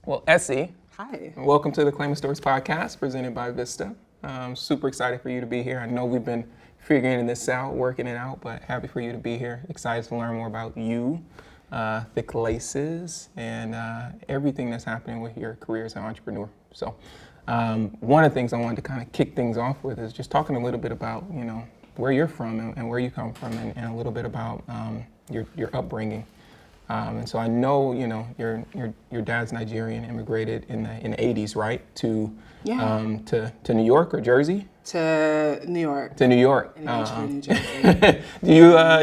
Well, Essie, Hi. welcome to the Claima Stories podcast presented by Vista. I'm super excited for you to be here. I know we've been figuring this out, working it out, but happy for you to be here. Excited to learn more about you, thick laces, and everything that's happening with your career as an entrepreneur. So one of the things I wanted to kind of kick things off with is just talking a little bit about, where you're from and where you come from and a little bit about your upbringing. And so I know, your dad's Nigerian, immigrated in the 80s, right? To New York or Jersey? To New York. To New York. And eventually New Jersey.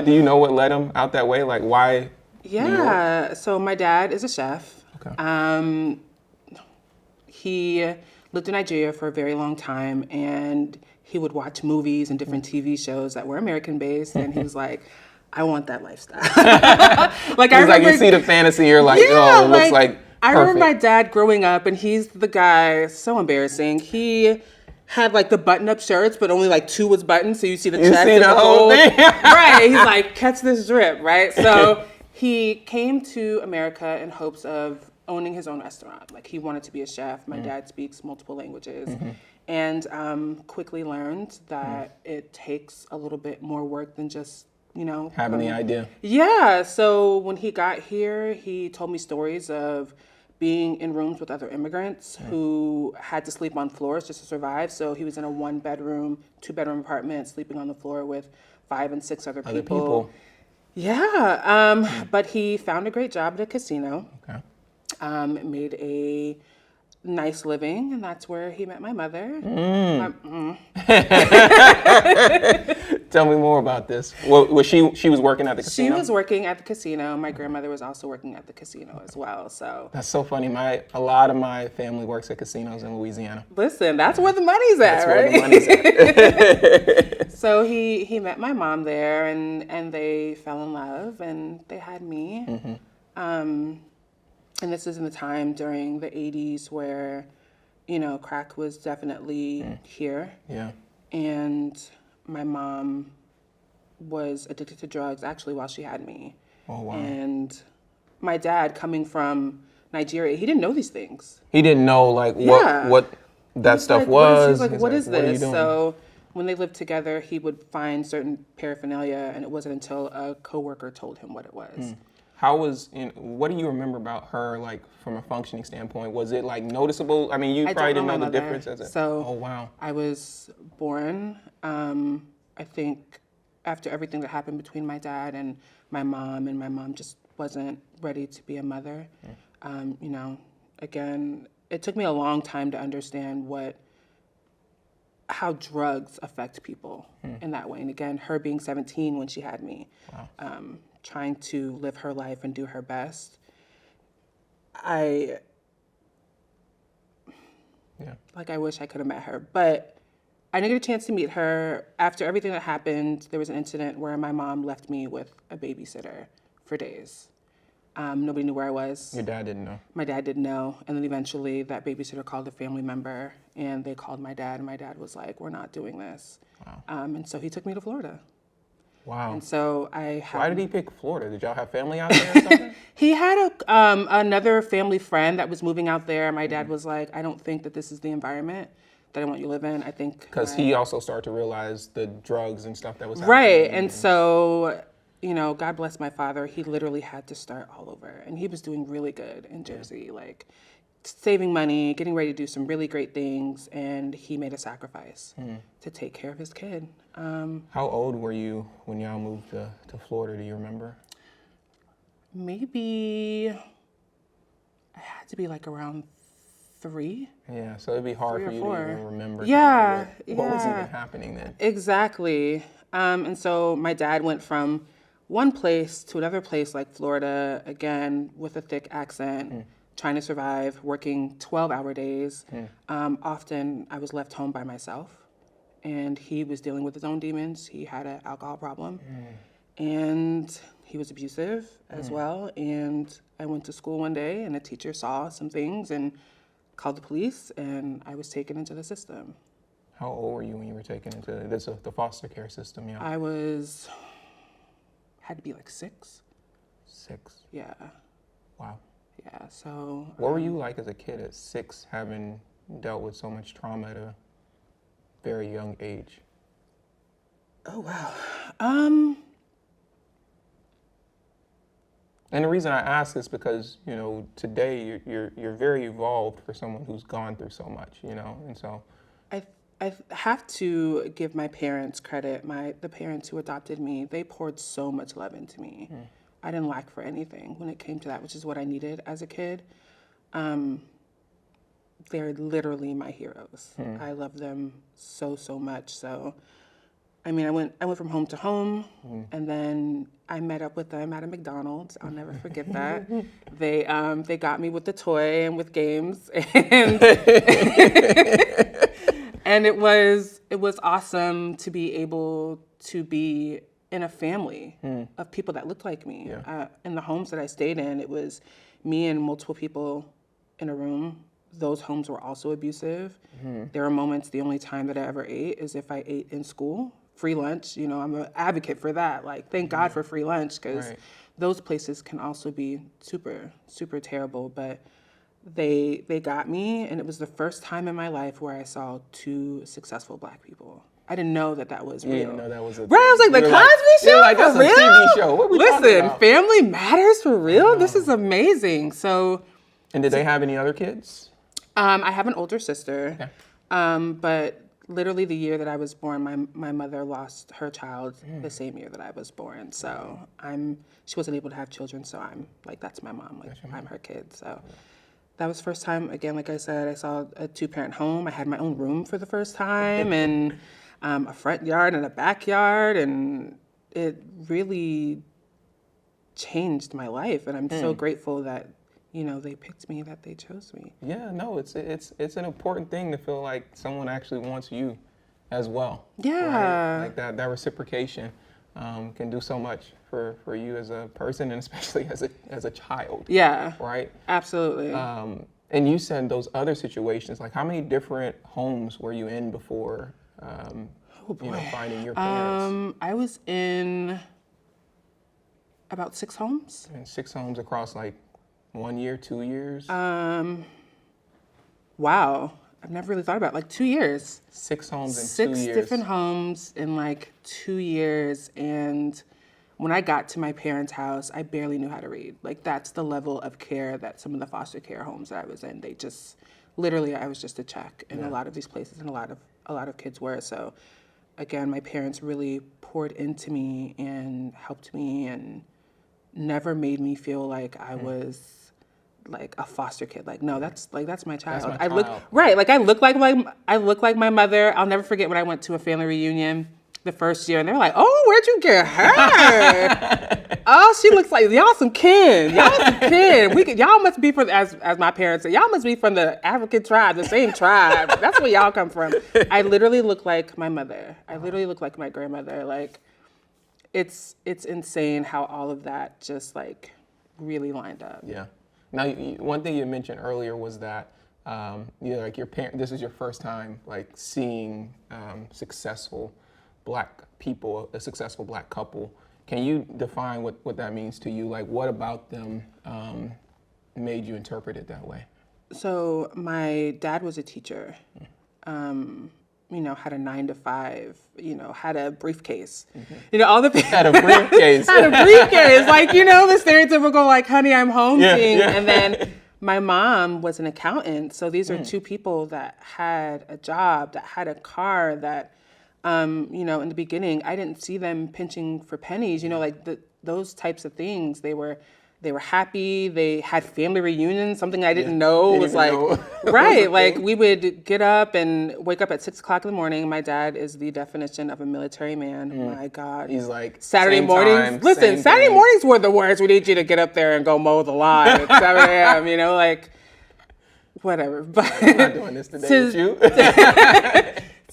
Do you know what led him out that way? Like why? Yeah. New York? So my dad is a chef. Okay. He lived in Nigeria for a very long time, and he would watch movies and different TV shows that were American based, and he was like, I want that lifestyle. You see the fantasy, you're like, it looks like I perfect. remember my dad growing up, and he's the guy, so embarrassing. He had like the button-up shirts, but only like two was buttoned, so you see the chest see and the whole thing. Right, he's like, catch this drip, right? So he came to America in hopes of owning his own restaurant. Like he wanted to be a chef. My dad speaks multiple languages. And quickly learned that it takes a little bit more work than just having the idea. Yeah. So when he got here, he told me stories of being in rooms with other immigrants who had to sleep on floors just to survive. So he was in a 1-bedroom, 2-bedroom apartment, sleeping on the floor with 5 and 6 other people. Yeah. But he found a great job at a casino. Okay. Made a nice living, and that's where he met my mother. Tell me more about this. Was she was working at the casino? She was working at the casino. My grandmother was also working at the casino as well. So that's so funny. A lot of my family works at casinos in Louisiana. Listen, that's where the money's at, that's right? Where the money's at. So he met my mom there, and they fell in love, and they had me. And this is in the time during the 80s where, crack was definitely here. Yeah. And my mom was addicted to drugs actually while she had me. Oh, wow. And my dad, coming from Nigeria, he didn't know these things. He didn't know what that stuff was. What is What are you this? doing? So when they lived together, he would find certain paraphernalia, and it wasn't until a coworker told him what it was. What do you remember about her, like, from a functioning standpoint? Was it, like, noticeable? I mean, I probably don't didn't know the my difference. So, oh, wow. I was born, I think, after everything that happened between my dad and my mom just wasn't ready to be a mother. Again, it took me a long time to understand how drugs affect people in that way. And again, her being 17 when she had me. Wow. Trying to live her life and do her best. I wish I could have met her, but I didn't get a chance to meet her. After everything that happened, there was an incident where my mom left me with a babysitter for days. Nobody knew where I was. Your dad didn't know? My dad didn't know. And then eventually that babysitter called a family member, and they called my dad, and my dad was like, we're not doing this. Wow. And so he took me to Florida. Wow. And so Why did he pick Florida? Did y'all have family out there or something? He had another family friend that was moving out there. My dad was like, I don't think that this is the environment that I want you to live in. I think... Because he also started to realize the drugs and stuff that was happening. Right. And so, God bless my father. He literally had to start all over. And he was doing really good in Jersey, like saving money, getting ready to do some really great things. And he made a sacrifice to take care of his kid. How old were you when y'all moved to Florida? Do you remember? Maybe I had to be like around 3. Yeah, so it'd be hard 3 or for you 4. to even remember. Yeah, what was even happening then? Exactly. And so my dad went from one place to another place like Florida, again, with a thick accent, trying to survive, working 12-hour days. Often I was left home by myself. And he was dealing with his own demons. He had an alcohol problem. And he was abusive as well. And I went to school one day, and a teacher saw some things and called the police, and I was taken into the system. How old were you when you were taken into the foster care system? Yeah. I had to be like 6. 6. Yeah. Wow. Yeah, so. What were you like as a kid at 6, having dealt with so much trauma at a very young age? Oh, wow. And the reason I ask is because, you know, today you're very evolved for someone who's gone through so much, you know, and so. I have to give my parents credit. The parents who adopted me, they poured so much love into me. I didn't lack for anything when it came to that, which is what I needed as a kid. They're literally my heroes. I love them so, so much. So, I mean, I went from home to home, and then I met up with them at a McDonald's. I'll never forget that. They got me with the toy and with games, and and it was awesome to be able to be in a family of people that looked like me. Yeah. In the homes that I stayed in, it was me and multiple people in a room. Those homes were also abusive. There were moments, the only time that I ever ate is if I ate in school. Free lunch, you know, I'm an advocate for that. Like, thank God for free lunch, because those places can also be super, super terrible. But they got me, and it was the first time in my life where I saw 2 successful Black people. I didn't know that was real. You didn't know that was a right, I was like, the Cosby Show? Like, that's for real? a TV show. What are we talking about? Family matters for real? This is amazing. So. And did they have any other kids? I have an older sister, but literally the year that I was born, my mother lost her child the same year that I was born. So she wasn't able to have children, so I'm like, that's my mom. Like, I'm her kid. So that was the first time, again, like I said, I saw a 2-parent home. I had my own room for the first time, and a front yard and a backyard, and it really changed my life. And I'm so grateful that, you know, they picked me, that they chose me. Yeah, no, it's an important thing to feel like someone actually wants you as well. Yeah. Right? Like that reciprocation can do so much for you as a person, and especially as a child. Yeah. Right? Absolutely. And you said those other situations, like how many different homes were you in before you know, finding your parents? I was in about 6 homes. And 6 homes across like 1 year, 2 years? Wow. I've never really thought about it. Like 2 years. 6 homes in 2 years. 6 different homes in like 2 years. And when I got to my parents' house, I barely knew how to read. Like, that's the level of care that some of the foster care homes that I was in, they just, literally, I was just a check in a lot of these places, and a lot of kids were. So again, my parents really poured into me and helped me, and never made me feel like I was like a foster kid. Like, no, that's my child. That's my child. I look like my mother. I'll never forget when I went to a family reunion the first year, and they were like, "Oh, where'd you get her? Oh, she looks like y'all some kin. Y'all some kin. Y'all must be from, as my parents said, y'all must be from the African tribe, the same tribe. That's where y'all come from." I literally look like my mother. I literally look like my grandmother. Like, it's insane how all of that just like really lined up. Yeah. Now, one thing you mentioned earlier was that you know, like your parent. This is your first time like seeing successful Black people, a successful Black couple. Can you define what that means to you? Like, what about them made you interpret it that way? So my dad was a teacher. You know, had a 9 to 5, you know, had a briefcase. You know, all the Had a briefcase. had a briefcase. Like, you know, the stereotypical, like, honey, I'm home thing. Yeah. And then my mom was an accountant. So these are 2 people that had a job, that had a car, that, you know, in the beginning, I didn't see them pinching for pennies, you know, like those types of things. They were happy. They had family reunions, something I didn't know was like, right. Like, we would get up and wake up at 6 o'clock in the morning. My dad is the definition of a military man. My God. He's like, Saturday same mornings. time, Listen, same Saturday thing. mornings were the worst. We need you to get up there and go mow the lawn at 7 a.m., you know, like, whatever. But I'm not doing this today with you.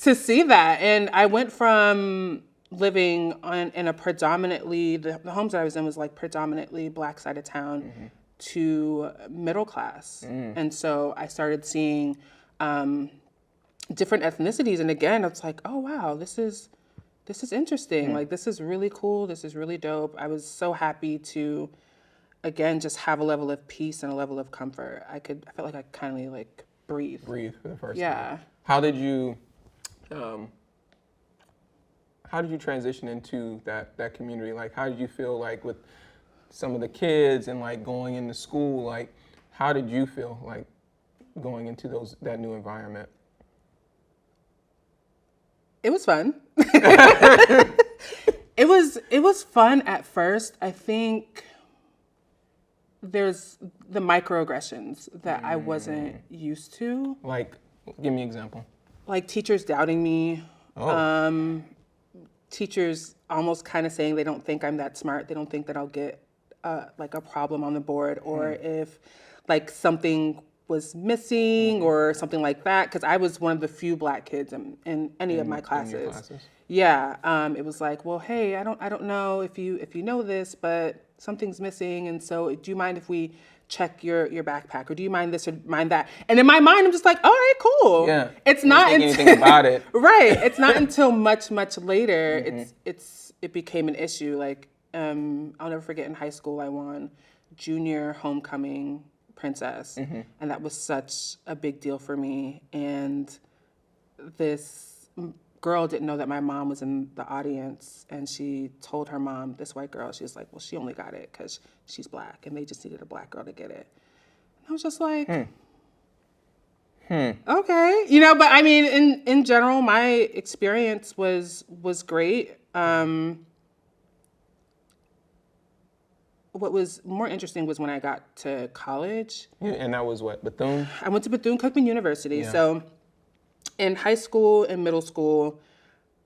to see that. And I went from living in a predominantly, the homes that I was in was like predominantly Black side of town to middle class. And so I started seeing different ethnicities. And again, it's like, oh, wow, this is interesting. Like, this is really cool. This is really dope. I was so happy to again, just have a level of peace and a level of comfort. I felt like I kind of like breathe. Breathe for the first time. Yeah. How did you transition into that community? Like, how did you feel like with some of the kids and like going into school? Like, how did you feel like going into that new environment? It was fun. It was fun at first. I think there's the microaggressions that I wasn't used to. Like, give me an example. Like teachers doubting me. Oh. Teachers almost kind of saying they don't think I'm that smart. They don't think that I'll get like a problem on the board, or if like something was missing or something like that. Because I was one of the few Black kids in any of my classes. In your classes? Yeah, it was like, well, hey, I don't know if you know this, but something's missing, and so do you mind if we check your backpack, or do you mind this or mind that? And in my mind, I'm just like, all right, cool. Yeah. It's not anything about it. Right. It's not until much later it became an issue. Like I'll never forget, in high school I won junior homecoming princess, and that was such a big deal for me. And this girl didn't know that my mom was in the audience, and she told her mom, this white girl, she was like, well, she only got it because she's Black, and they just needed a Black girl to get it. And I was just like, okay, you know. But I mean, in general, my experience was great. What was more interesting was when I got to college. Yeah, and that was what, Bethune? I went to Bethune-Cookman University. Yeah. So in high school and middle school,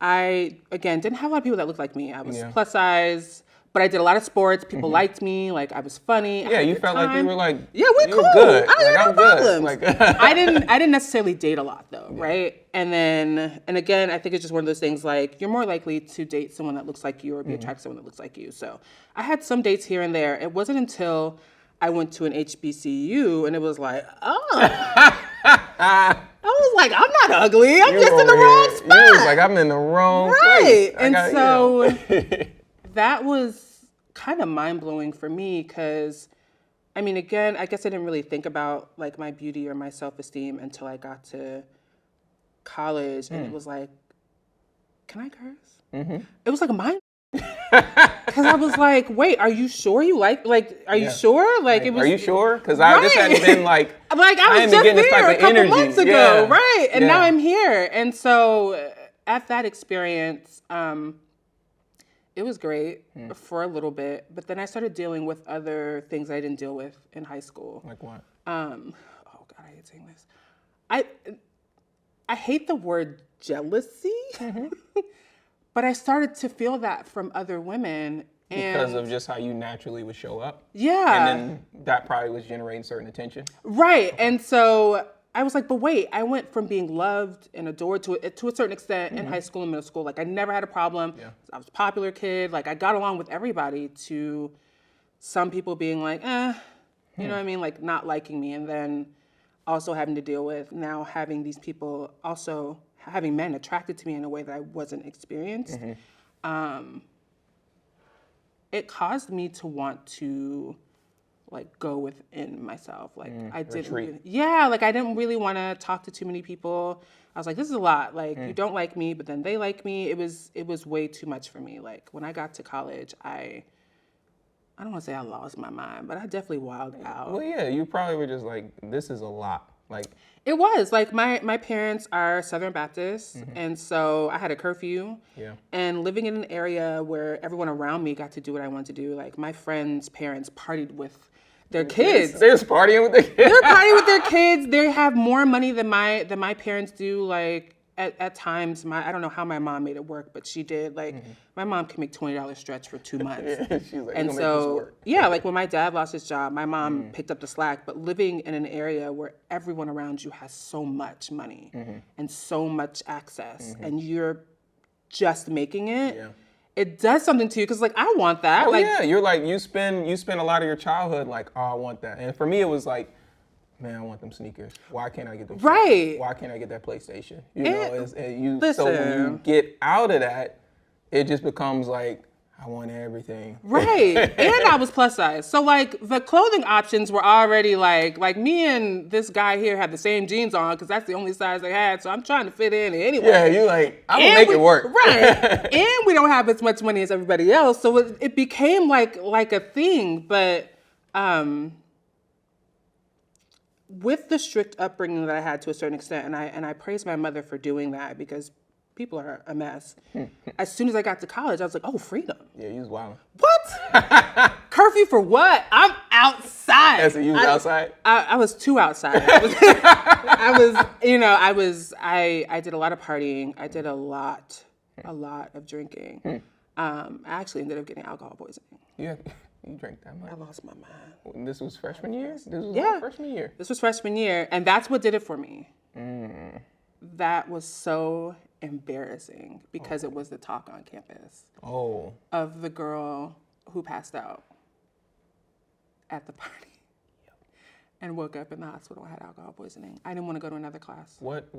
I, again, didn't have a lot of people that looked like me. I was plus size, but I did a lot of sports. People liked me. Like, I was funny. Yeah, you felt like you were like, yeah, we cool. Good. I don't have no problems. Like, I didn't necessarily date a lot though, right? And again, I think it's just one of those things, like, you're more likely to date someone that looks like you or be attracted to someone that looks like you. So I had some dates here and there. It wasn't until I went to an HBCU and it was like, oh. I was like, I'm not ugly. I'm just in the wrong spot. You was like, I'm in the wrong place. And so that was kind of mind-blowing for me, because, I mean, again, I guess I didn't really think about like my beauty or my self-esteem until I got to college, and it was like, can I curse? It was like a mind, because I was like, wait, are you sure you are you sure? Like, it was. Are you sure? Because I just hadn't been like I was just there a couple months ago, right? And now I'm here, and so at that experience, it was great for a little bit, but then I started dealing with other things I didn't deal with in high school. Like what? Oh God, I hate saying this. I hate the word jealousy, but I started to feel that from other women. Because of just how you naturally would show up? Yeah. And then that probably was generating certain attention? Right. And so I was like, but wait, I went from being loved and adored to a certain extent in high school and middle school. Like, I never had a problem. Yeah. I was a popular kid. Like, I got along with everybody, to some people being like, you know what I mean? Like, not liking me. And then also having to deal with now having these people, also having men attracted to me in a way that I wasn't experienced. It caused me to want to like go within myself. Like I didn't I didn't really want to talk to too many people. I was like, this is a lot. Like you don't like me, but then they like me. It was way too much for me. Like when I got to college, I don't want to say I lost my mind, but I definitely wilded out. Well, yeah, you probably were just like, this is a lot. Like it was like my parents are Southern Baptists, and so I had a curfew. Yeah. And living in an area where everyone around me got to do what I wanted to do. Like my friends' parents partied with their kids. They're just partying with their kids. They're partying with their kids. They have more money than my parents do. Like at times, I don't know how my mom made it work, but she did. Like my mom can make $20 stretch for 2 months. Yeah, she's like, and so like when my dad lost his job, my mom picked up the slack. But living in an area where everyone around you has so much money and so much access, and you're just making it. Yeah. It does something to you, because like I want that. Oh like, yeah, you're like you spend a lot of your childhood like, oh, I want that. And for me, it was like, man, I want them sneakers. Why can't I get them? Right. Why can't I get that PlayStation? You know, so when you get out of that, it just becomes like, I want everything. Right. And I was plus size. So like the clothing options were already like me and this guy here had the same jeans on because that's the only size they had. So I'm trying to fit in anyway. Yeah, you like, I'm gonna make it work. Right. And we don't have as much money as everybody else. So it became like a thing. But with the strict upbringing that I had to a certain extent, and I praise my mother for doing that because people are a mess. As soon as I got to college, I was like, oh, freedom. Yeah, you was wild. What? Curfew for what? I'm outside. Yeah, so you was outside? I was too outside. I did a lot of partying. I did a lot of drinking. I actually ended up getting alcohol poisoning. Yeah, you drank that much? I lost my mind. And this was freshman year? This was freshman year? This was freshman year, and that's what did it for me. That was so embarrassing because it was the talk on campus of the girl who passed out at the party and woke up in the hospital and had alcohol poisoning. I didn't want to go to another class. What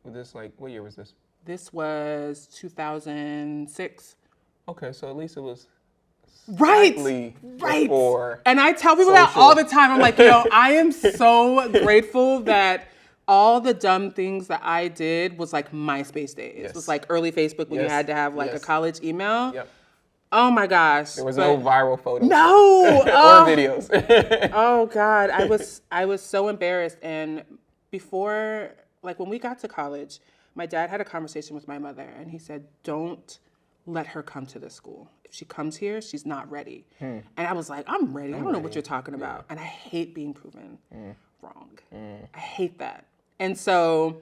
this like? What year was this? This was 2006. Okay, so at least it was right before. And I tell people that all the time. I'm like, I am so grateful that all the dumb things that I did was like MySpace days. Yes. It was like early Facebook when you had to have like a college email. Yep. Oh my gosh. There was no viral photos. No. Or videos. Oh God. I was so embarrassed. And before, like when we got to college, my dad had a conversation with my mother and he said, don't let her come to this school. If she comes here, she's not ready. And I was like, I'm ready. I don't know what you're talking about. And I hate being proven wrong. I hate that. And so...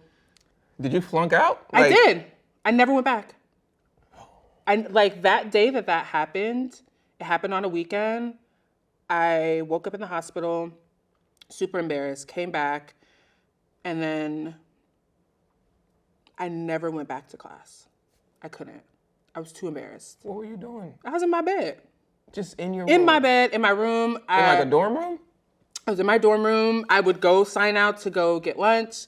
Did you flunk out? I did. I never went back. Like that day that happened, it happened on a weekend. I woke up in the hospital, super embarrassed, came back, and then I never went back to class. I couldn't. I was too embarrassed. What were you doing? I was in my bed. Just in your room? In my bed, in my room. In like a dorm room? I was in my dorm room. I would go sign out to go get lunch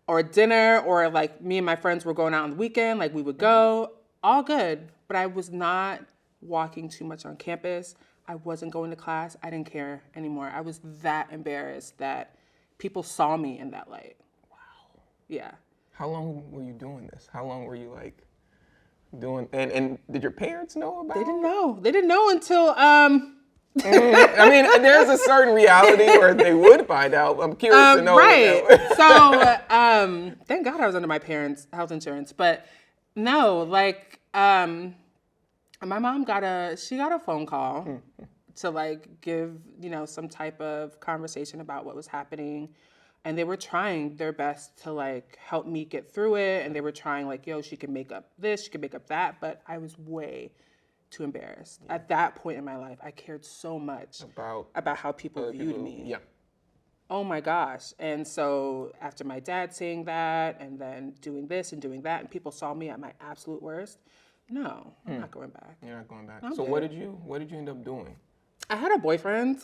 or dinner, or like me and my friends were going out on the weekend. Like we would go, all good. But I was not walking too much on campus. I wasn't going to class. I didn't care anymore. I was that embarrassed that people saw me in that light. Wow. Yeah. How long were you doing this? How long were you like doing, and did your parents know about it? They didn't know. They didn't know until, I mean, there's a certain reality where they would find out. I'm curious to know. Right. So, thank God I was under my parents' health insurance. But no, like, my mom got a phone call to like give, some type of conversation about what was happening. And they were trying their best to like help me get through it. And they were trying like, she could make up this, she could make up that. But I was way too embarrassed. At that point in my life, I cared so much about how people viewed me. Yeah. Oh my gosh. And so after my dad saying that and then doing this and doing that and people saw me at my absolute worst, no, I'm not going back. You're not going back. So what did you end up doing? I had a boyfriend.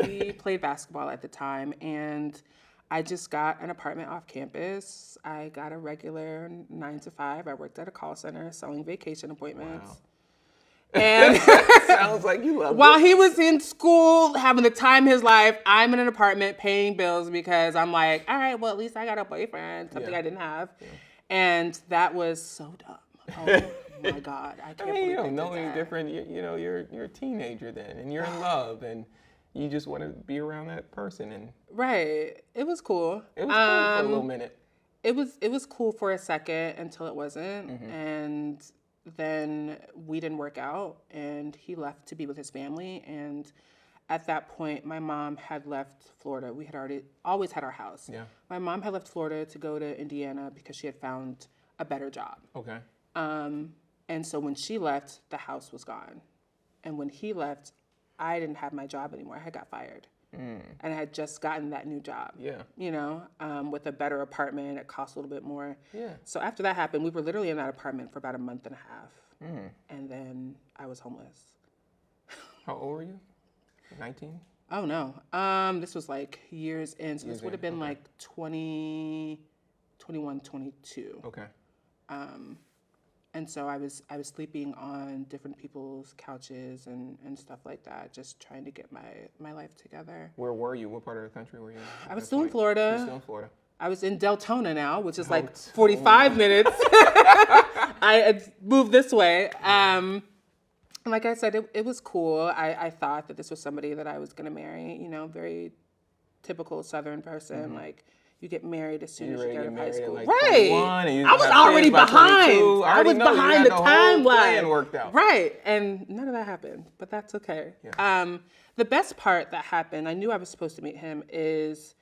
He played basketball at the time, and I just got an apartment off campus. I got a regular 9 to 5. I worked at a call center selling vacation appointments. Wow. And sounds like you love while it. he was in school, having the time of his life, I'm in an apartment paying bills because I'm like, all right, well, at least I got a boyfriend, something I didn't have. Yeah. And that was so dumb. Oh my God. I can't believe you don't I know did any that. different. You're a teenager then, and you're in love, and you just want to be around that person. And right. It was cool. It was cool for a little minute. It was cool for a second until it wasn't. And then we didn't work out, and he left to be with his family. And at that point, my mom had left Florida. We had always had our house. Yeah. My mom had left Florida to go to Indiana because she had found a better job. Okay. And so when she left, the house was gone. And when he left, I didn't have my job anymore. I had got fired. And I had just gotten that new job. Yeah. With a better apartment. It cost a little bit more. Yeah. So after that happened, we were literally in that apartment for about a month and a half. And then I was homeless. How old were you? 19? Oh, no. This was like years in. So this would have been like 20, 21, 22. Okay. And so I was sleeping on different people's couches and stuff like that, just trying to get my life together. Where were you? What part of the country were you in? I was still in Florida. You're still in Florida. I was in Deltona now, which is like 45 minutes. I had moved this way. Like I said, it was cool. I thought that this was somebody that I was going to marry, you know, very typical Southern person. Like, you get married as soon as you get out of high school. Like right. I was already behind. I was behind the timeline. Plan worked out. Right. And none of that happened, but that's okay. Yeah. The best part that happened, I knew I was supposed to meet him, is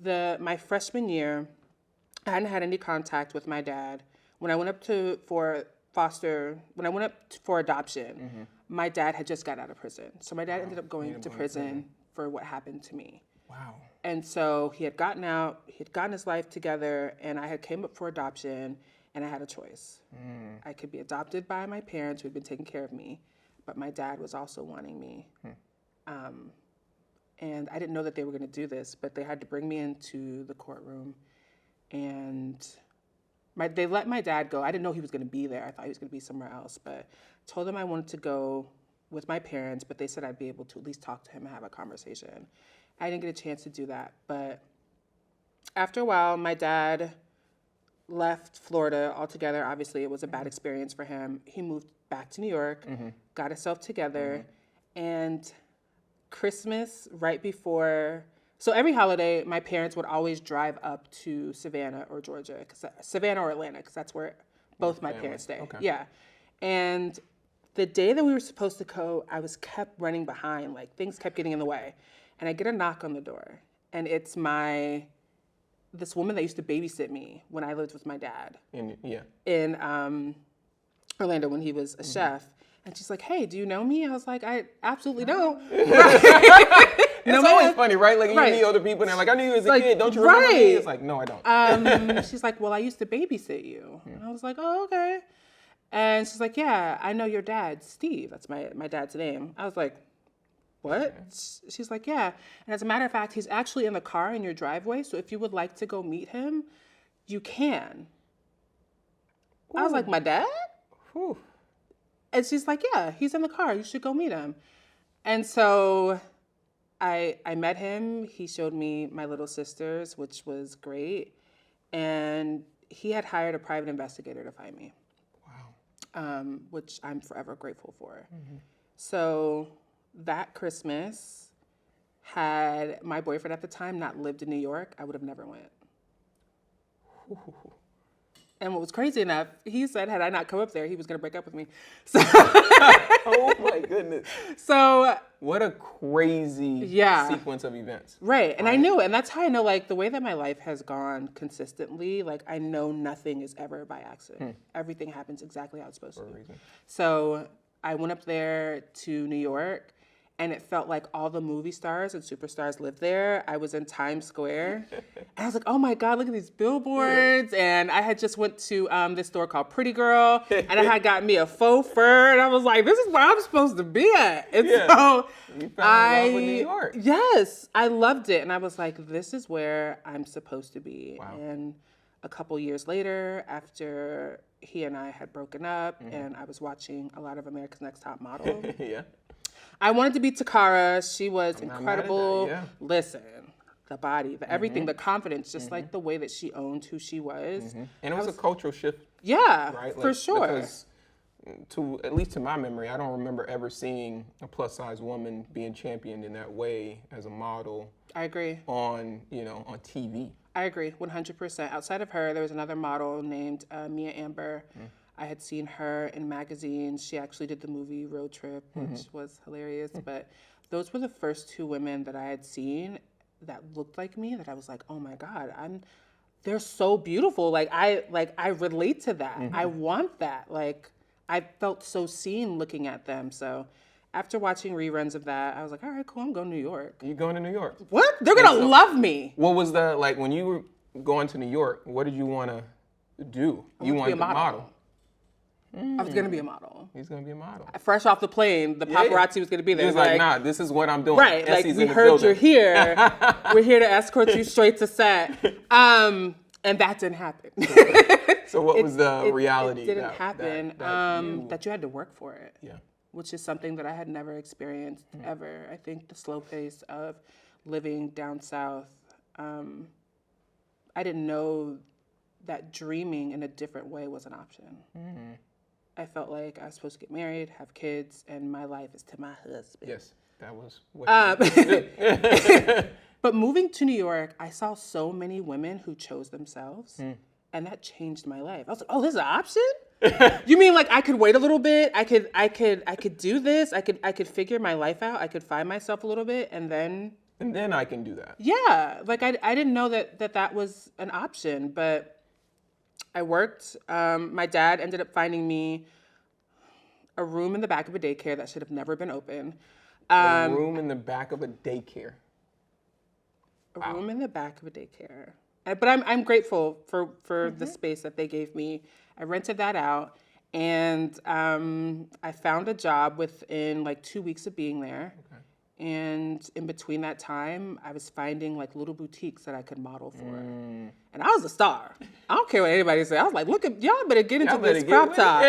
my freshman year, I hadn't had any contact with my dad. When I went up for adoption, my dad had just got out of prison. So my dad ended up going to prison for what happened to me. Wow. And so he had gotten out, he had gotten his life together, and I had came up for adoption, and I had a choice. I could be adopted by my parents who had been taking care of me, but my dad was also wanting me. And I didn't know that they were going to do this, but they had to bring me into the courtroom, and they let my dad go. I didn't know he was going to be there. I thought he was going to be somewhere else, but told them I wanted to go with my parents, but they said I'd be able to at least talk to him and have a conversation. I didn't get a chance to do that, but after a while, my dad left Florida altogether. Obviously, it was a bad experience for him. He moved back to New York, got himself together, and Christmas, right before, so every holiday, my parents would always drive up to Savannah or Georgia, Savannah or Atlanta, because that's where both my parents stay. Okay. Yeah. And the day that we were supposed to go, I was kept running behind, like things kept getting in the way. And I get a knock on the door, and it's this woman that used to babysit me when I lived with my dad in Orlando when he was a chef. And she's like, "Hey, do you know me?" I was like, "I absolutely don't." It's always funny, right? Like, you meet other people, and they're like, "I knew you as a kid. Don't you remember me?" It's like, "No, I don't." She's like, "Well, I used to babysit you." And I was like, "Oh, okay." And she's like, "Yeah, I know your dad, Steve. That's my dad's name." I was like, "What?" She's like, "Yeah. And as a matter of fact, he's actually in the car in your driveway. So if you would like to go meet him, you can." Ooh. I was like, "My dad?" Ooh. And she's like, "Yeah, he's in the car. You should go meet him." And so I met him. He showed me my little sisters, which was great. And he had hired a private investigator to find me. Wow. Which I'm forever grateful for. So that Christmas, had my boyfriend at the time not lived in New York, I would have never went. Ooh. And what was crazy enough, he said, had I not come up there, he was going to break up with me. So oh my goodness. So what a crazy sequence of events. Right. And I knew it. And that's how I know, like, the way that my life has gone consistently, like, I know nothing is ever by accident. Everything happens exactly how it's supposed to. So I went up there to New York, and it felt like all the movie stars and superstars lived there. I was in Times Square, and I was like, "Oh my God, look at these billboards!" And I had just went to this store called Pretty Girl, and I had gotten me a faux fur, and I was like, "This is where I'm supposed to be at." And so you fell in love with New York. Yes, I loved it, and I was like, "This is where I'm supposed to be." Wow. And a couple years later, after he and I had broken up, and I was watching a lot of America's Next Top Model. I wanted to be Takara. She was incredible. Listen, the body, the everything, the confidence, just like the way that she owned who she was. And it was a cultural shift. Yeah, right? For sure. Because at least to my memory, I don't remember ever seeing a plus size woman being championed in that way as a model. I agree. On TV. I agree, 100%. Outside of her, there was another model named Mia Amber. I had seen her in magazines. She actually did the movie Road Trip, which was hilarious. But those were the first two women that I had seen that looked like me, that I was like, "Oh my God, they're so beautiful." Like I relate to that. I want that. Like, I felt so seen looking at them. So after watching reruns of that, I was like, "All right, cool, I'm going to New York." You going to New York? What? They're going to love me. What was like when you were going to New York, what did you want to do? You wanted to be a model. I was going to be a model. He's going to be a model. Fresh off the plane, the paparazzi was going to be there. He was like, "Nah, this is what I'm doing." Right, Essie's like, "We heard you're here. We're here to escort you straight to set." And that didn't happen. So what was the reality? It didn't happen. That you had to work for it. Yeah. Which is something that I had never experienced ever. I think the slow pace of living down south, I didn't know that dreaming in a different way was an option. I felt like I was supposed to get married, have kids, and my life is to my husband. Yes, that was what you did. But moving to New York, I saw so many women who chose themselves, and that changed my life. I was like, "Oh, this is an option? You mean like I could wait a little bit? I could do this. I could figure my life out. I could find myself a little bit, and then I can do that." Yeah, like I didn't know that was an option, but I worked. My dad ended up finding me a room in the back of a daycare that should have never been open. A room in the back of a daycare. A room in the back of a daycare. But I'm grateful for the space that they gave me. I rented that out, and I found a job within like 2 weeks of being there. Okay. And in between that time, I was finding like little boutiques that I could model for. And I was a star. I don't care what anybody says. I was like, look, y'all better get into this crop top.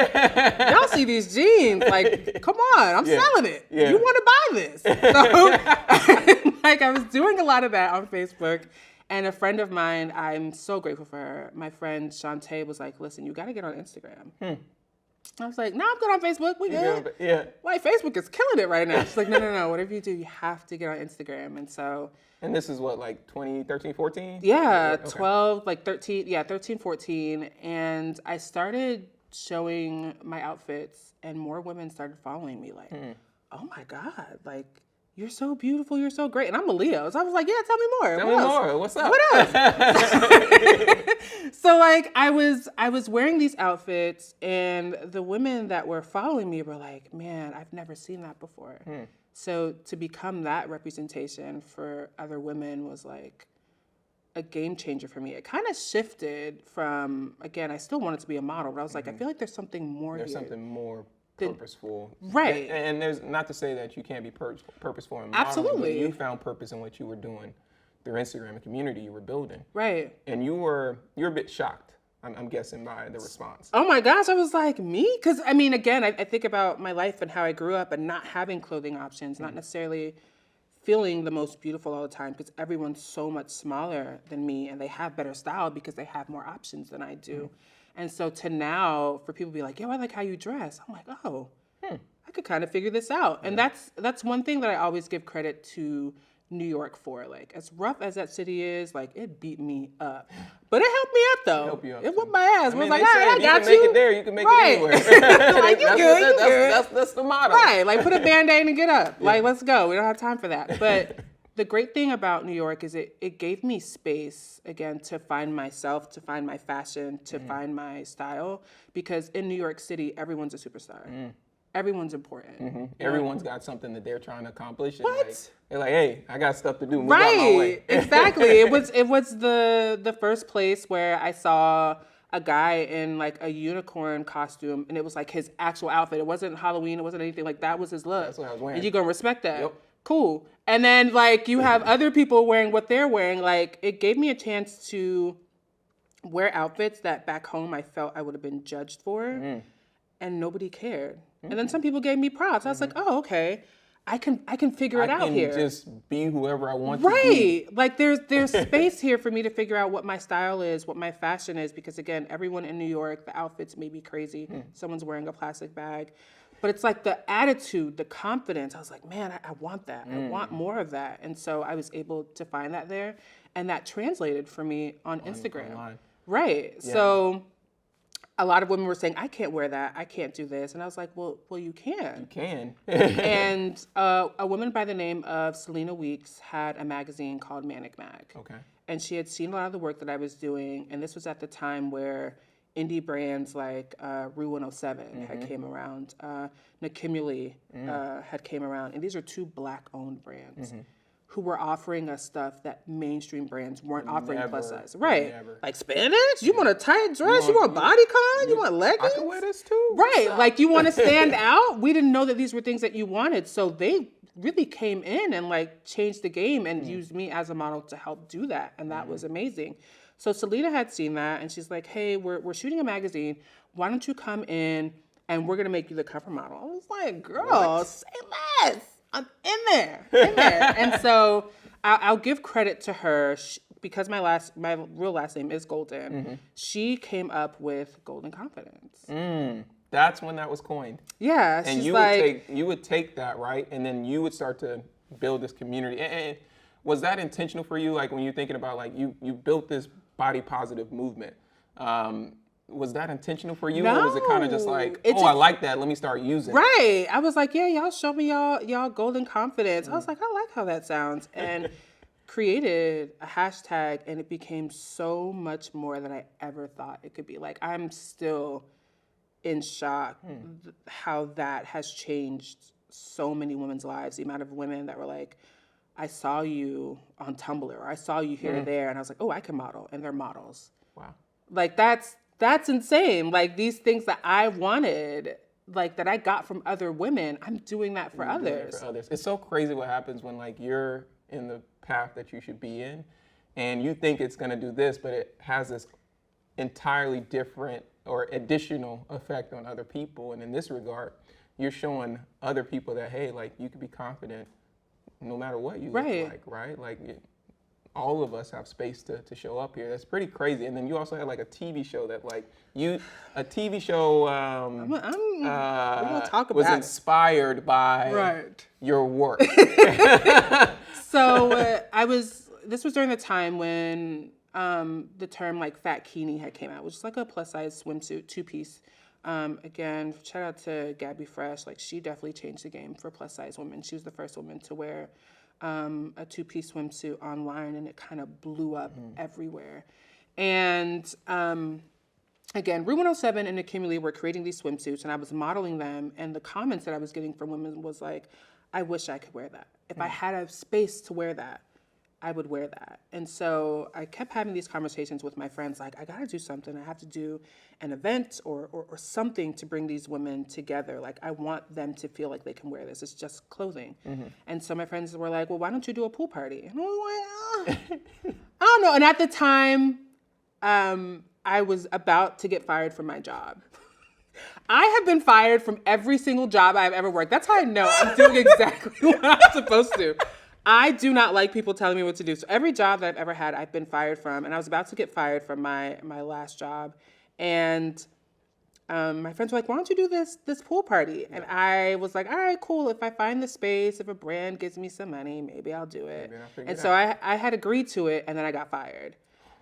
Y'all see these jeans. Like, come on, I'm selling it. Yeah. You want to buy this. So like I was doing a lot of that on Facebook. And a friend of mine, I'm so grateful for her. My friend Shantae was like, listen, you got to get on Instagram. I was like, no, I'm good on Facebook. We good. Yeah. Like, Facebook is killing it right now. She's like, no. Whatever you do, you have to get on Instagram. And so. And this is what, like 2013, 14? Yeah, okay. 12, like 13, 13, 14. And I started showing my outfits, and more women started following me. Like, oh my God, like, you're so beautiful, you're so great. And I'm a Leo. So I was like, yeah, tell me more. Tell me more. What's up? What else? So like I was wearing these outfits, and the women that were following me were like, man, I've never seen that before. So to become that representation for other women was like a game changer for me. It kind of shifted from, again, I still wanted to be a model, but I was like, I feel like there's something more here. There's something more purposeful. Right. And there's not to say that you can't be purposeful in modeling. Absolutely. But you found purpose in what you were doing through Instagram and community you were building. Right. And you're a bit shocked, I'm guessing, by the response. Oh my gosh, I was like, me? Because I mean, again, I think about my life and how I grew up and not having clothing options, not necessarily feeling the most beautiful all the time, because everyone's so much smaller than me and they have better style because they have more options than I do. And so to now, for people to be like, yo, I like how you dress. I'm like, oh, I could kind of figure this out. And that's one thing that I always give credit to New York for. Like, as rough as that city is, like, it beat me up. But it helped me up, though. It whooped my ass. I was like, all right, I got you. You can make it there, you can make it anywhere. Like, you good. That's the motto. Right, like, put a Band-Aid and get up. Like, let's go. We don't have time for that. But the great thing about New York is it gave me space, again, to find myself, to find my fashion, to find my style. Because in New York City, everyone's a superstar. Everyone's important. Everyone's got something that they're trying to accomplish. And they're like, hey, I got stuff to do. Move out my way. Exactly. It was the first place where I saw a guy in like a unicorn costume, and it was like his actual outfit. It wasn't Halloween. It wasn't anything. Like, that was his look. That's what I was wearing. And you're gonna respect that. Yep. Cool. And then like you have other people wearing what they're wearing. Like, it gave me a chance to wear outfits that back home I felt I would have been judged for, and nobody cared. And then some people gave me props. I was like, oh, okay, I can figure it out here. I can just be whoever I want to be. Right. Like, there's space here for me to figure out what my style is, what my fashion is, because again, everyone in New York, the outfits may be crazy. Someone's wearing a plastic bag. But it's like the attitude, the confidence. I was like, man, I want that. I want more of that. And so I was able to find that there. And that translated for me on Instagram. Online. Right. Yeah. So a lot of women were saying, I can't wear that. I can't do this. And I was like, well, you can. You can. And a woman by the name of Selena Weeks had a magazine called Manic Mag. Okay. And she had seen a lot of the work that I was doing. And this was at the time where indie brands like Rue 107 had came around. Nakimuli had came around. And these are two Black-owned brands who were offering us stuff that mainstream brands weren't offering plus size. Right. Never. Like Spanish? You want a tight dress? You want bodycon? You want leggings? I can wear this too. Right. Like, you want to stand out? We didn't know that these were things that you wanted. So they really came in and like changed the game and used me as a model to help do that. And that was amazing. So Selena had seen that and she's like, hey, we're shooting a magazine. Why don't you come in and we're going to make you the cover model? I was like, girl, say less. I'm in there. And so I'll give credit to her because my real last name is Golden. She came up with Golden Confidence. That's when that was coined. Yeah, And she's you would take that, right? And then you would start to build this community. And was that intentional for you? Like when you're thinking about like you built this body positive movement. Was that intentional for you? No. Or was it kind of just like, I like that, let me start using it? Right. I was like, yeah, y'all show me y'all Golden Confidence. I was like, I like how that sounds. And created a hashtag and it became so much more than I ever thought it could be. Like I'm still in shock how that has changed so many women's lives. The amount of women that were like, I saw you on Tumblr or I saw you here or there. And I was like, oh, I can model. And they're models. Wow. Like that's insane. Like these things that I wanted, like that I got from other women, I'm doing that for others. It's so crazy what happens when like you're in the path that you should be in and you think it's going to do this, but it has this entirely different or additional effect on other people. And in this regard, you're showing other people that, hey, like you can be confident no matter what you look like, right? Like all of us have space to show up here. That's pretty crazy. And then you also had like a TV show that like we're gonna talk about was inspired by your work. So this was during the time when the term like fat bikini had came out, which is like a plus size swimsuit, 2-piece. Again, shout out to Gabby Fresh. Like she definitely changed the game for plus size women. She was the first woman to wear a 2-piece swimsuit online, and it kind of blew up everywhere. And again, Room 107 and Accumulate were creating these swimsuits, and I was modeling them. And the comments that I was getting from women was like, I wish I could wear that. If I had a space to wear that, I would wear that. And so I kept having these conversations with my friends, like, I gotta do something. I have to do an event or something to bring these women together. Like, I want them to feel like they can wear this. It's just clothing. And so my friends were like, well, why don't you do a pool party? And I was like, I don't know. And at the time, I was about to get fired from my job. I have been fired from every single job I've ever worked. That's how I know I'm doing exactly what I'm supposed to. I do not like people telling me what to do. So every job that I've ever had, I've been fired from. And I was about to get fired from my last job. And my friends were like, why don't you do this pool party? And I was like, all right, cool. If I find the space, if a brand gives me some money, maybe I'll do it. And so I had agreed to it, and then I got fired.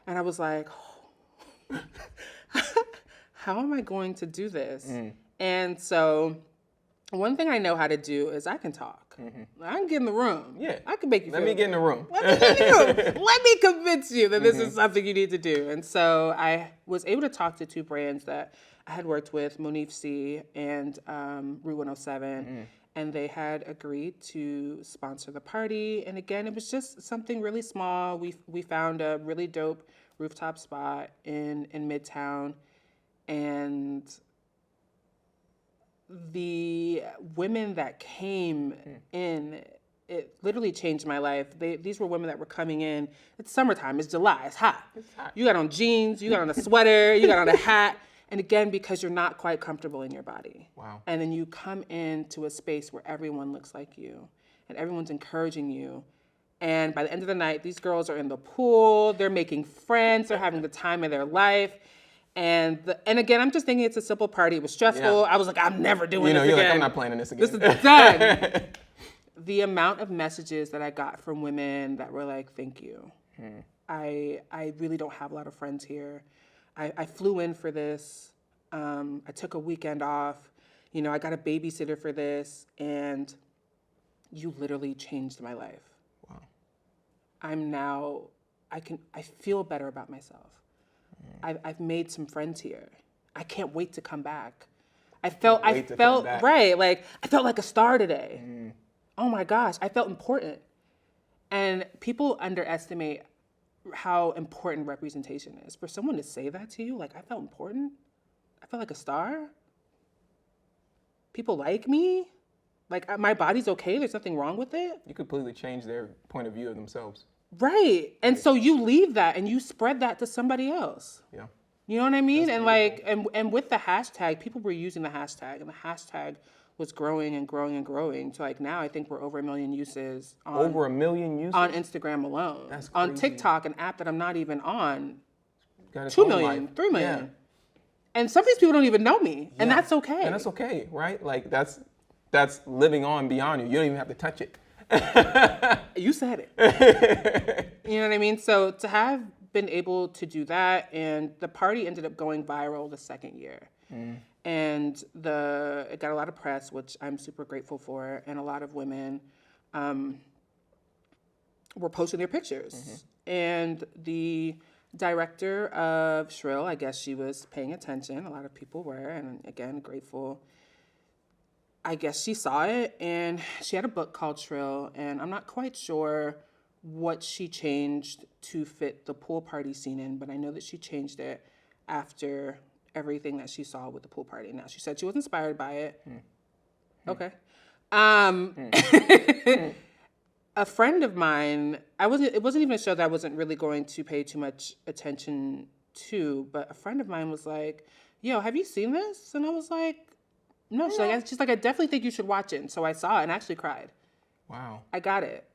And I was like, oh, how am I going to do this? And so one thing I know how to do is I can talk. I can get in the room. Yeah. I can make you feel Let me get in the room. Let me convince you that this is something you need to do. And so I was able to talk to 2 brands that I had worked with, Monif C and Rue 107. And they had agreed to sponsor the party. And again, it was just something really small. We found a really dope rooftop spot in Midtown. And the women that came in, it literally changed my life. These were women that were coming in. It's summertime. It's July. It's hot. You got on jeans. You got on a sweater. You got on a hat. And again, because you're not quite comfortable in your body. Wow. And then you come into a space where everyone looks like you and everyone's encouraging you. And by the end of the night, these girls are in the pool. They're making friends. They're having the time of their life. And again, I'm just thinking it's a simple party. It was stressful. I was like, I'm never doing this again. You're like, I'm not planning this again. This is done. The amount of messages that I got from women that were like, thank you. I really don't have a lot of friends here. I flew in for this. I took a weekend off. I got a babysitter for this. And you literally changed my life. Wow. I feel better about myself. I've made some friends here. I can't wait to come back. I felt right. Like I felt like a star today. Oh my gosh, I felt important. And people underestimate how important representation is. For someone to say that to you, like I felt important. I felt like a star. People like me. Like, my body's okay. There's nothing wrong with it. You completely change their point of view of themselves. Right. And so you leave that and you spread that to somebody else. Yeah. You know what I mean? That's And like, and with the hashtag, people were using the hashtag, and the hashtag was growing and growing and growing. So like now I think we're over 1 million uses on Over 1 million uses? on Instagram alone. That's on crazy. TikTok, an app that I'm not even on, Got its 2 own million, life. 3 million. Yeah. And some of these people don't even know me, and Yeah. that's okay. And that's okay, right? Like that's living on beyond you. You don't even have to touch it. You said it. You know what I mean? So to have been able to do that, and the party ended up going viral the second year. And it got a lot of press, which I'm super grateful for, and a lot of women were posting their pictures. And the director of Shrill, I guess she was paying attention. A lot of people were, and again, grateful. I guess she saw it, and she had a book called Shrill, and I'm not quite sure what she changed to fit the pool party scene in, but I know that she changed it after everything that she saw with the pool party. Now, she said she was inspired by it. Okay. A friend of mine, it wasn't even a show that I wasn't really going to pay too much attention to, but a friend of mine was like, yo, have you seen this? And I was like, no. She's like, I definitely think you should watch it. And so I saw it and actually cried. Wow. I got it.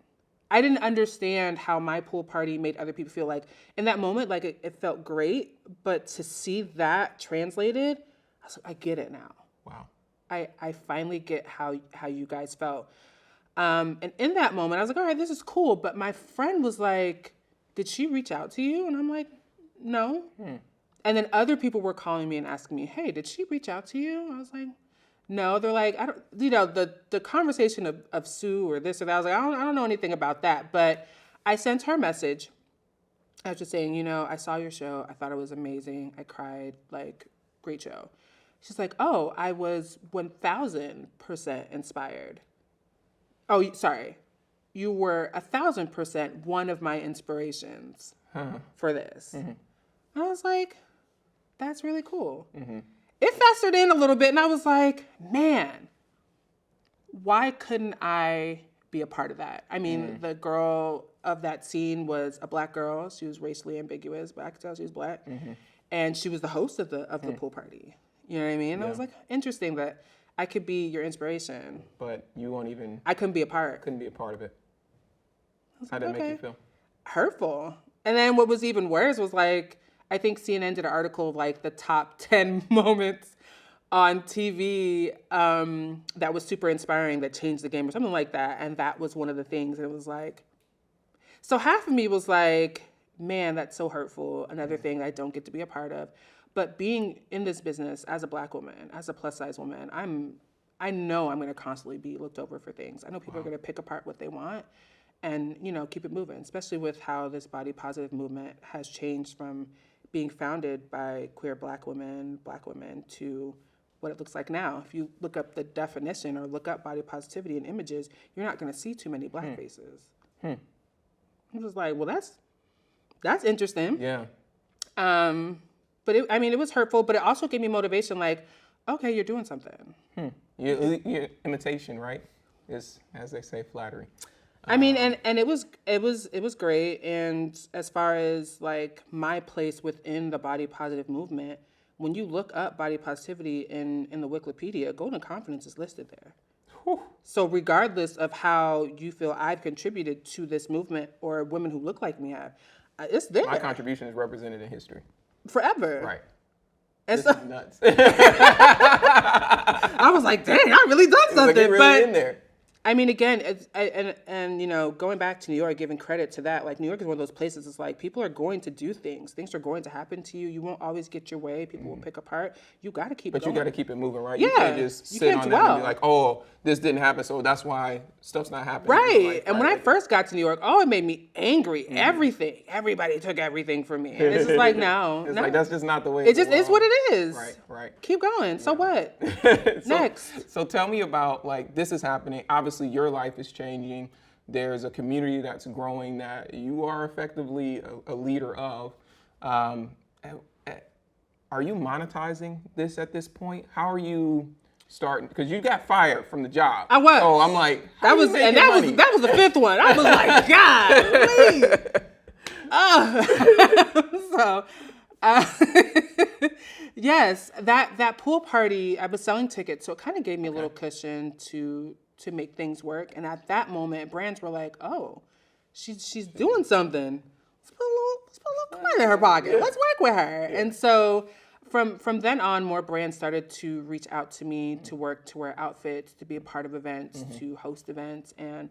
I didn't understand how my pool party made other people feel. Like in that moment, like it felt great, but to see that translated, I was like, I get it now. Wow. I finally get how you guys felt. And in that moment, I was like, all right, this is cool. But my friend was like, did she reach out to you? And I'm like, no. And then other people were calling me and asking me, hey, did she reach out to you? I was like, no. They're like, I don't, the conversation of Sue or this or that, I was like, I don't know anything about that. But I sent her a message. I was just saying, I saw your show. I thought it was amazing. I cried, like, great show. She's like, oh, I was 1,000% inspired. Oh, sorry. You were 1,000% one of my inspirations for this. And I was like, that's really cool. It festered in a little bit, and I was like, man, why couldn't I be a part of that? I mean, the girl of that scene was a Black girl. She was racially ambiguous, but I could tell she was Black. And she was the host of the pool party. You know what I mean? And I was like, interesting that I could be your inspiration. But you won't even... I couldn't be a part. Couldn't be a part of it. How did it make you feel? Hurtful. And then what was even worse was like, I think CNN did an article of like the top 10 moments on TV that was super inspiring, that changed the game or something like that. And that was one of the things. And it was like, so half of me was like, man, that's so hurtful. Another thing I don't get to be a part of. But being in this business as a Black woman, as a plus size woman, I know I'm going to constantly be looked over for things. I know people are going to pick apart what they want and, keep it moving, especially with how this body positive movement has changed from being founded by queer Black women to what it looks like now. If you look up the definition or look up body positivity in images, you're not going to see too many Black faces. I was like, well, that's interesting. Yeah. But it was hurtful, but it also gave me motivation. Like, okay, you're doing something. Your imitation, right, is, as they say, flattery. I mean, and it was great. And as far as like my place within the body positive movement, when you look up body positivity in the Wikipedia, golden confidence is listed there. Whew. So regardless of how you feel I've contributed to this movement or women who look like me have, it's there. My contribution is represented in history. Forever. Right. And This so is nuts. I was like, dang, I really done something. Like, really but in there. I mean, again, going back to New York, giving credit to that, like New York is one of those places. It's like people are going to do things. Things are going to happen to you. You won't always get your way. People will pick apart. You got to keep it going. But you got to keep it moving, right? Yeah. You can't just sit on that and be like, oh, this didn't happen, so that's why stuff's not happening. Right. Like, and when I first got to New York, it made me angry. Everything. Everybody took everything from me. And it's just like, no. It's like, that's just not the way it just is what it is. Right. Keep going. So what? Next. So tell me about, like, this is happening. Obviously, your life is changing. There's a community that's growing that you are effectively a leader of. Are you monetizing this at this point? How are you starting? Because you got fired from the job. I was. So I'm like, that was the fifth one. I was like, God, yes, that pool party, I was selling tickets, so it kind of gave me a little cushion to make things work. And at that moment, brands were like, oh, she's doing something. Let's put a little coin in her pocket. Let's work with her. And so from then on, more brands started to reach out to me to work, to wear outfits, to be a part of events, to host events. And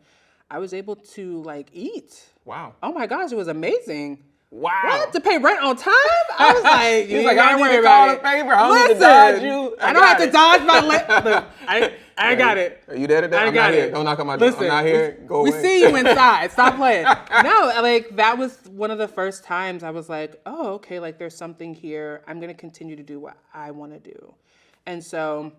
I was able to like eat. Wow. Oh my gosh, it was amazing. Wow. What? To pay rent on time? I was like, he's like, I don't need to call a favor. I don't need to dodge you. I don't have to dodge my Look, I got it. Are you there today? I'm not here. Don't knock on my door. I'm not here. Go away. We see you inside. Stop playing. No, like that was one of the first times I was like, oh, okay, like there's something here. I'm going to continue to do what I want to do. And so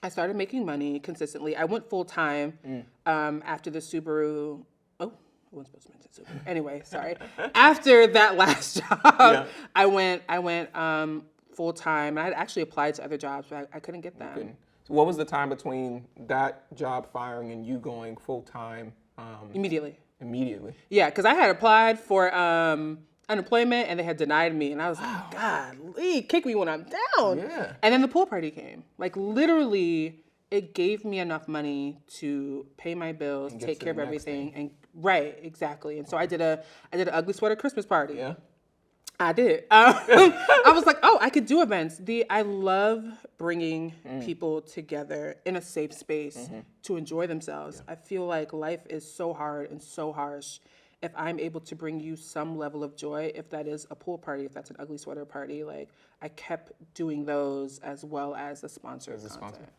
I started making money consistently. I went full time after the Subaru. Oh, I wasn't supposed to mention Subaru. Anyway, sorry. After that last job, I went full time. I had actually applied to other jobs, but I couldn't get them. So what was the time between that job firing and you going full time? Immediately. Yeah, because I had applied for unemployment and they had denied me, and I was like, God, kick me when I'm down. Yeah. And then the pool party came. Like literally, it gave me enough money to pay my bills, take care of everything, and right, exactly. And so I did a ugly sweater Christmas party. Yeah. I did. I was like, oh, I could do events. I love bringing people together in a safe space to enjoy themselves. Yeah. I feel like life is so hard and so harsh. If I'm able to bring you some level of joy, if that is a pool party, if that's an ugly sweater party, like I kept doing those as well as the sponsor content.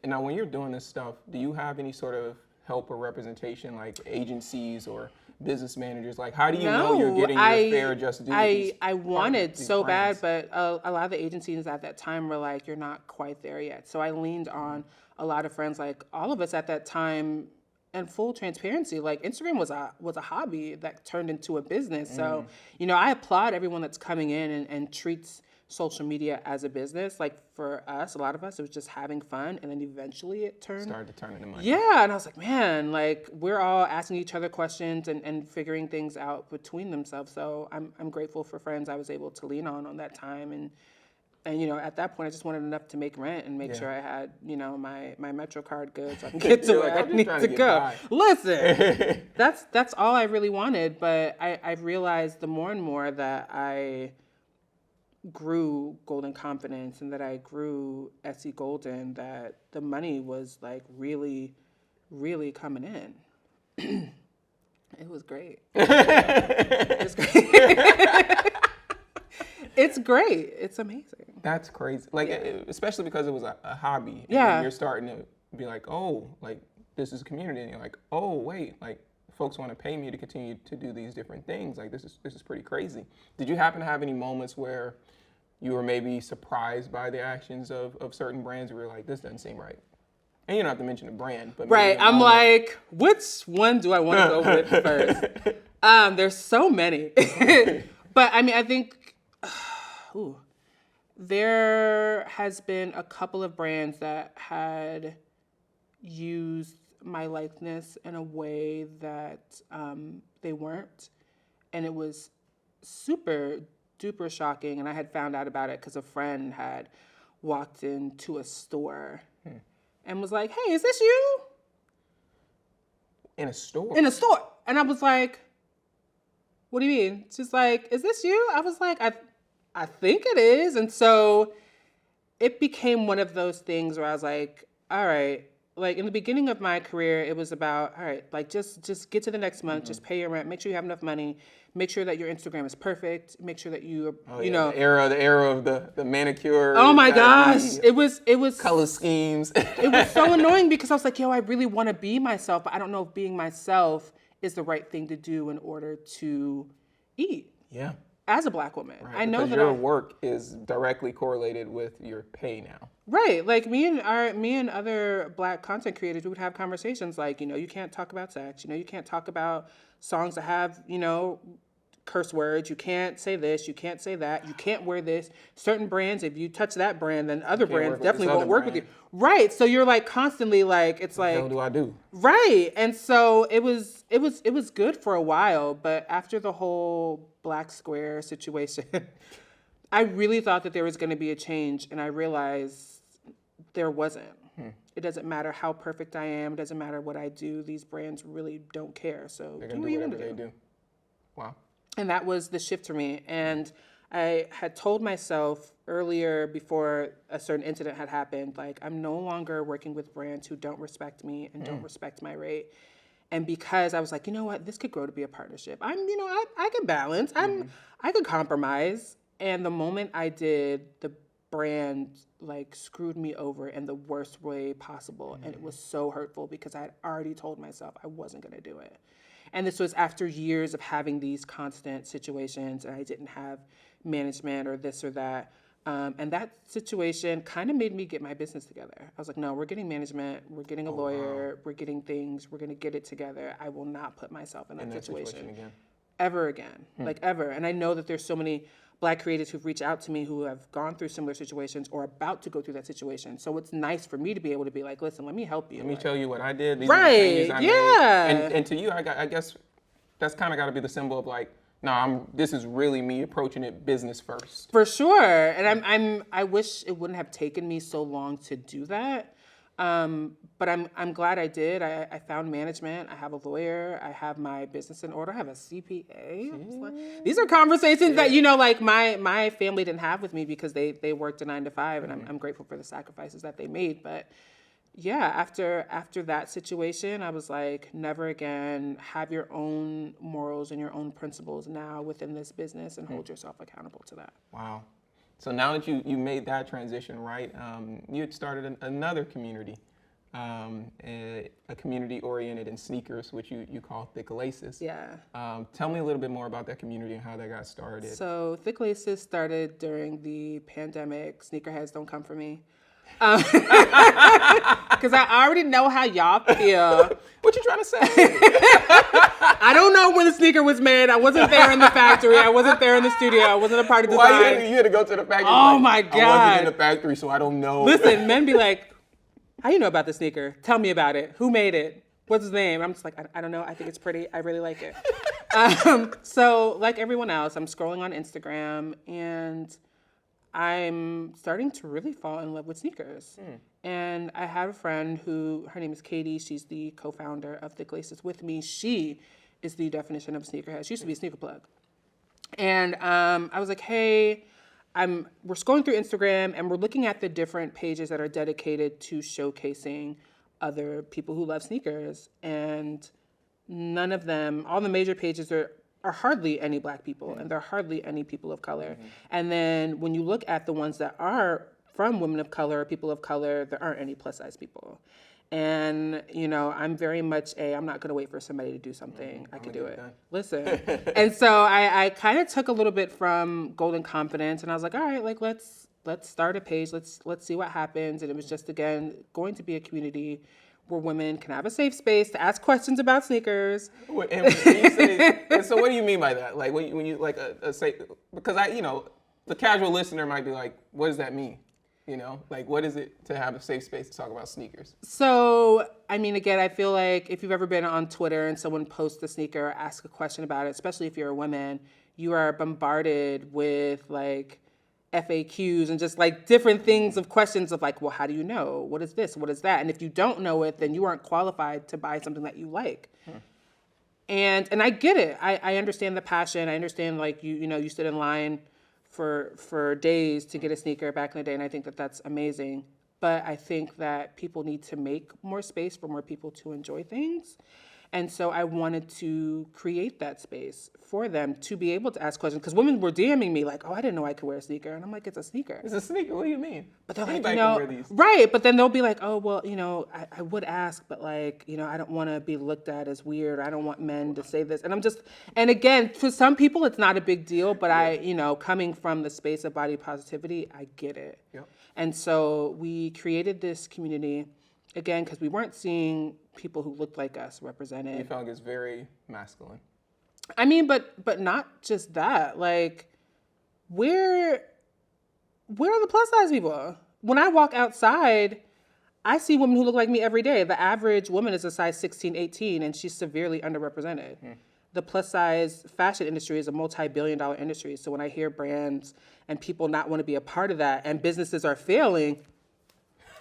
Now, when you're doing this stuff, do you have any sort of help or representation, like agencies or business managers? Like, how do you know you're getting your fair just due? I wanted so bad, but a lot of the agencies at that time were like, you're not quite there yet. So I leaned on a lot of friends, like all of us at that time. And full transparency, like Instagram was a hobby that turned into a business. So, I applaud everyone that's coming in and treats social media as a business. Like for us, a lot of us, it was just having fun, and then eventually it started to turn into money. Yeah, and I was like, man, like we're all asking each other questions and figuring things out between themselves. So I'm grateful for friends I was able to lean on that time, and at that point, I just wanted enough to make rent and make sure I had, my Metro card good so I can get to where I need to go. By. Listen, that's all I really wanted. But I realized the more and more that I grew Golden Confidence and that I grew Essie Golden, that the money was like really, really coming in. It was great. It's great. It's amazing. That's crazy. Like, especially because it was a hobby. Yeah. And you're starting to be like, oh, like, this is a community. And you're like, oh, wait, like, folks want to pay me to continue to do these different things. Like, this is pretty crazy. Did you happen to have any moments where you were maybe surprised by the actions of certain brands where you're like, this doesn't seem right? And you don't have to mention a brand. But right. I'm like, which one do I want to go with first? There's so many. But, I mean, I think... there has been a couple of brands that had used my likeness in a way that they weren't. And it was super duper shocking. And I had found out about it because a friend had walked into a store and was like, hey, is this you? In a store? In a store. And I was like, what do you mean? She's like, is this you? I was like, I think it is. And so it became one of those things where I was like, all right, like in the beginning of my career, it was about, all right, like just get to the next month, just pay your rent, make sure you have enough money, make sure that your Instagram is perfect, make sure that you know. The era of the manicure. Oh my gosh. It was color schemes. It was so annoying because I was like, I really want to be myself, but I don't know if being myself is the right thing to do in order to eat. Yeah. As a Black woman. Right, I know that your work is directly correlated with your pay now. Right. Like me and other Black content creators, we would have conversations like, you can't talk about sex, you can't talk about songs that have, curse words. You can't say this. You can't say that. You can't wear this. Certain brands, if you touch that brand, then other brands definitely won't work with you. Right. So you're like constantly like, it's like, what the hell do I do? Right. And so it was good for a while, but after the whole Black Square situation, I really thought that there was going to be a change, and I realized there wasn't. It doesn't matter how perfect I am. It doesn't matter what I do. These brands really don't care. So They're going to do whatever they do. Wow. And that was the shift for me. And I had told myself earlier, before a certain incident had happened, like, I'm no longer working with brands who don't respect me and don't respect my rate. And because I was like, you know what, this could grow to be a partnership. I can balance. I could compromise. And the moment I did, the brand like screwed me over in the worst way possible. And it was so hurtful because I had already told myself I wasn't going to do it. And this was after years of having these constant situations, and I didn't have management or this or that. And that situation kind of made me get my business together. I was like, no, we're getting management, we're getting a lawyer, we're getting things, we're going to get it together. I will not put myself in that situation again. Ever again, like ever. And I know that there's so many Black creatives who've reached out to me who have gone through similar situations or about to go through that situation. So it's nice for me to be able to be like, listen, let me help you. Let me tell you what I did. These right, are the changes I made. And to you, I guess that's kind of got to be the symbol of like, no, this is really me approaching it business first. For sure. And I wish it wouldn't have taken me so long to do that. But I'm glad I did. I found management. I have a lawyer. I have my business in order. I have a CPA. These are conversations that, like my family didn't have with me because they worked a 9 to 5, and I'm grateful for the sacrifices that they made. But yeah, after that situation, I was like, never again. Have your own morals and your own principles now within this business, and hold yourself accountable to that. Wow. So now that you made that transition, right, you had started another community, a community oriented in sneakers, which you call Thick Laces. Yeah. Tell me a little bit more about that community and how that got started. So Thick Laces started during the pandemic. Sneakerheads, don't come for me. Because I already know how y'all feel. What you trying to say? I don't know when the sneaker was made. I wasn't there in the factory. I wasn't there in the studio. I wasn't a part of design. Why you had to go to the factory? Oh my God. I wasn't in the factory, so I don't know. Listen, men be like, how you know about the sneaker? Tell me about it. Who made it? What's his name? I'm just like, I don't know. I think it's pretty. I really like it. So like everyone else, I'm scrolling on Instagram, and I'm starting to really fall in love with sneakers. And I have a friend her name is Katie. She's the co-founder of Thick Laces with me. She is the definition of a sneakerhead. She used to be a sneaker plug. And I was like, hey, we're scrolling through Instagram, and we're looking at the different pages that are dedicated to showcasing other people who love sneakers. And none of them, all the major pages are hardly any Black people, and there are hardly any people of color. And then when you look at the ones that are from women of color or people of color, there aren't any plus size people. And, I'm very much I'm not going to wait for somebody to do something. I can do it. Listen. And so I kind of took a little bit from Golden Confidence, and I was like, all right, like let's start a page. Let's see what happens. And it was just, again, going to be a community where women can have a safe space to ask questions about sneakers. And when you say, and so what do you mean by that? Like when you like a safe, because the casual listener might be like, what does that mean? Like what is it to have a safe space to talk about sneakers? So, again, I feel like if you've ever been on Twitter and someone posts a sneaker or asks a question about it, especially if you're a woman, you are bombarded with like FAQs and just like different things of questions of like, well, how do you know? What is this? What is that? And if you don't know it, then you aren't qualified to buy something that you like. And I get it. I understand the passion. I understand like you stood in line for days to get a sneaker back in the day, and I think that that's amazing. But I think that people need to make more space for more people to enjoy things. And so I wanted to create that space for them to be able to ask questions. Because women were DMing me like, oh, I didn't know I could wear a sneaker. And I'm like, it's a sneaker. It's a sneaker. What do you mean? But they're Anybody like, can wear these. Right. But then they'll be like, oh, well, I would ask, but like, I don't want to be looked at as weird. I don't want men to say this. And and again, for some people, it's not a big deal. But coming from the space of body positivity, I get it. Yep. And so we created this community, again, because we weren't seeing people who looked like us represented. You felt like it's very masculine. I mean, but not just that. Like, where are the plus size people? When I walk outside, I see women who look like me every day. The average woman is a size 16, 18, and she's severely underrepresented. The plus size fashion industry is a multi-billion-dollar industry. So when I hear brands and people not want to be a part of that and businesses are failing,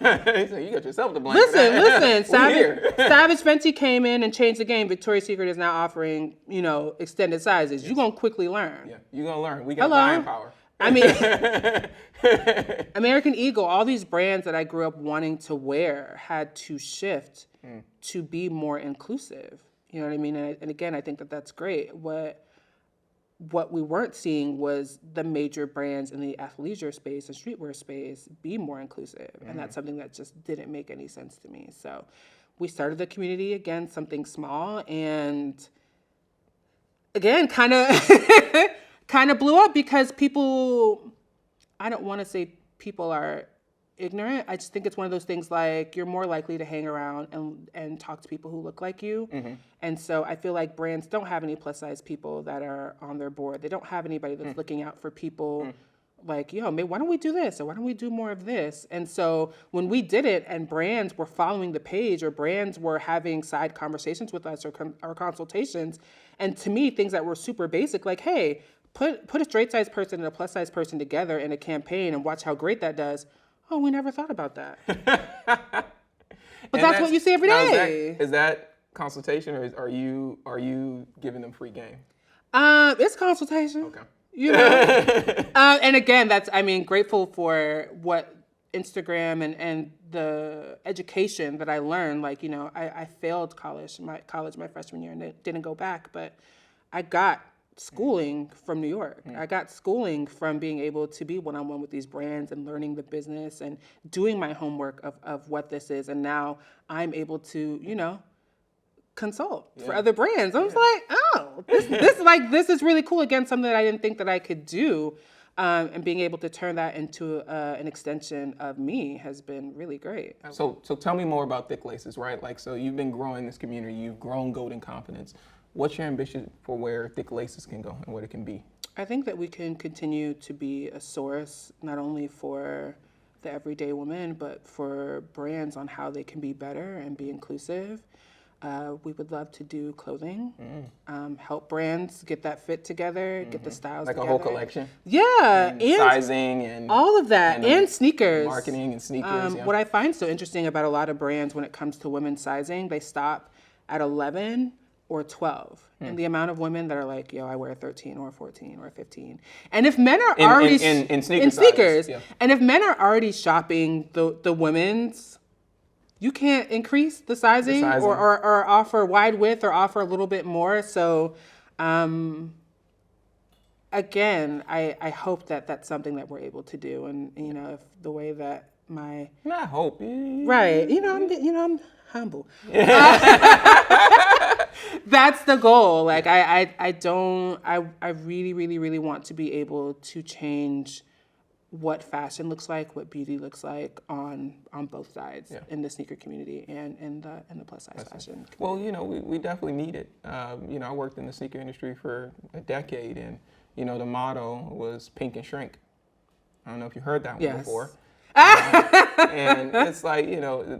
So you got yourself to blame. For listen, that. Savage Fenty came in and changed the game. Victoria's Secret is now offering, extended sizes. You're going to quickly learn. Yeah, you're going to learn. We got buying power. I mean, American Eagle, all these brands that I grew up wanting to wear had to shift to be more inclusive. You know what I mean? And again, I think that that's great. What we weren't seeing was the major brands in the athleisure space and streetwear space be more inclusive. And that's something that just didn't make any sense to me. So we started the community, again, something small, and again, kind of blew up because people, I don't want to say people are ignorant. I just think it's one of those things like you're more likely to hang around and talk to people who look like you. And so I feel like brands don't have any plus size people that are on their board. They don't have anybody that's looking out for people like, maybe why don't we do this? Or why don't we do more of this? And so when we did it and brands were following the page or brands were having side conversations with us or consultations, and to me, things that were super basic, like, hey, put a straight size person and a plus size person together in a campaign and watch how great that does. Oh, we never thought about that. But that's what you see every day. Is that consultation, or are you giving them free game? It's consultation. Okay. And again, grateful for what Instagram and the education that I learned. Like, I failed college my freshman year and didn't go back, but I got schooling from New York. I got schooling from being able to be one-on-one with these brands and learning the business and doing my homework of what this is. And now I'm able to, consult for other brands. I was like, oh, this is really cool. Again, something that I didn't think that I could do. And being able to turn that into an extension of me has been really great. So tell me more about Thick Laces, right? Like, so you've been growing this community, you've grown Golden Confidence. What's your ambition for where Thick Laces can go and what it can be? I think that we can continue to be a source, not only for the everyday woman, but for brands on how they can be better and be inclusive. We would love to do clothing, help brands get that fit together, get the styles like together. A whole collection? Yeah. And sizing and all of that, and sneakers. Marketing and sneakers, What I find so interesting about a lot of brands when it comes to women's sizing, they stop at 11 or 12. And the amount of women that are like, I wear 13 or 14 or 15. And if men are already... In sneakers. And if men are already shopping the women's, you can't increase the sizing. Or offer wide width or offer a little bit more. So, again, I hope that that's something that we're able to do. And, if the way that my... I hope. Right. I'm humble. That's the goal. Like, I really, really, really want to be able to change what fashion looks like, what beauty looks like on both sides in the sneaker community and in the plus size fashion community. Well, we definitely need it. I worked in the sneaker industry for a decade, and the motto was pink and shrink. I don't know if you heard that one before. And it's like,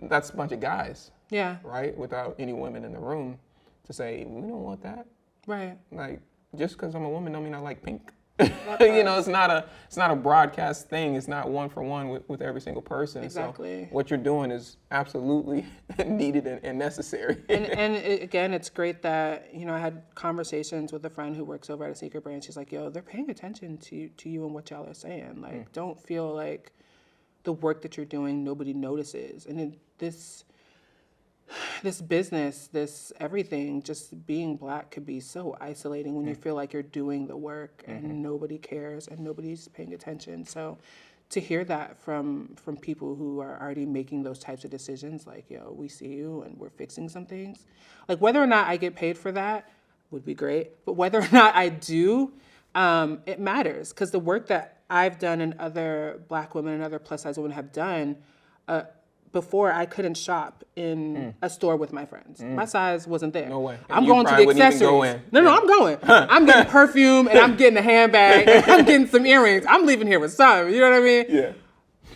that's a bunch of guys. Yeah. Right? Without any women in the room to say, we don't want that. Right. Like, just because I'm a woman don't mean I like pink. It's not a broadcast thing. It's not one for one with every single person. Exactly. So what you're doing is absolutely needed and necessary. and again, it's great that, I had conversations with a friend who works over at a sneaker brand. She's like, they're paying attention to you and what y'all are saying. Like, don't feel like the work that you're doing, nobody notices. And this business, this everything, just being Black could be so isolating when you feel like you're doing the work and nobody cares and nobody's paying attention. So to hear that from people who are already making those types of decisions, like, we see you and we're fixing some things. Like, whether or not I get paid for that would be great, but whether or not I do, it matters, because the work that I've done and other Black women and other plus size women have done, before I couldn't shop in a store with my friends. My size wasn't there. No way. I'm You going to probably the wouldn't even accessories. go in. No, I'm going. I'm getting perfume and I'm getting a handbag and I'm getting some earrings. I'm leaving here with some, you know what I mean? Yeah.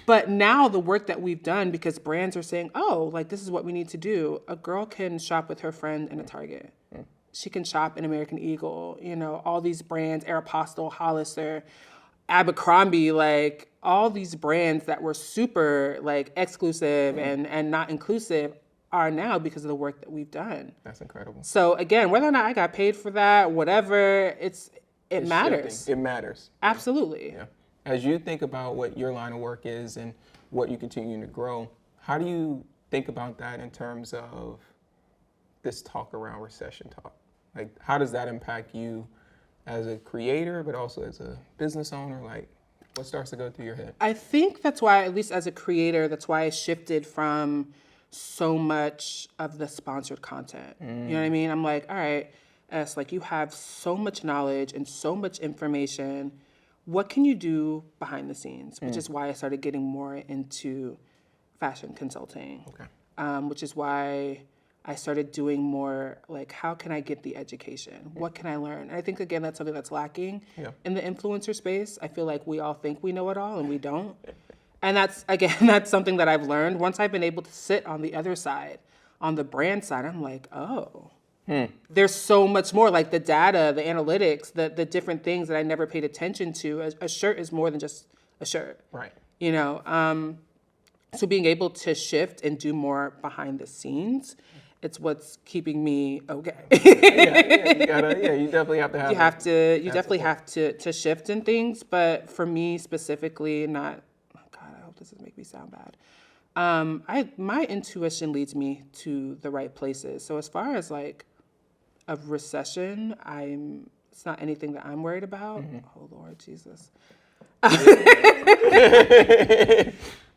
But now the work that we've done, because brands are saying, oh, like this is what we need to do. A girl can shop with her friend in a Target. She can shop in American Eagle, you know, all these brands, Aeropostale, Hollister, Abercrombie, like all these brands that were super like exclusive and not inclusive are now because of the work that we've done. That's incredible. So again, whether or not I got paid for that, whatever, it matters. Shifting. It matters. Absolutely. Yeah. As you think about what your line of work is and what you continue to grow, how do you think about that in terms of this talk around recession talk? Like, how does that impact you as a creator, but also as a business owner? Like, what starts to go through your head? I think that's why, at least as a creator, that's why I shifted from so much of the sponsored content. You know what I mean? I'm like, all right, S, like you have so much knowledge and so much information. What can you do behind the scenes? Which is why I started getting more into fashion consulting. Okay. Which is why I started doing more like, how can I get the education? What can I learn? And I think, again, that's something that's lacking in the influencer space. I feel like we all think we know it all and we don't. And that's something that I've learned. Once I've been able to sit on the other side, on the brand side, I'm like, oh, there's so much more, like the data, the analytics, the different things that I never paid attention to. A shirt is more than just a shirt. Right. You know, so being able to shift and do more behind the scenes, it's what's keeping me okay. You definitely have to have. You definitely have to shift in things. But for me specifically, not. Oh God, I hope this doesn't make me sound bad. My intuition leads me to the right places. So as far as like a recession, it's not anything that I'm worried about. Oh Lord Jesus.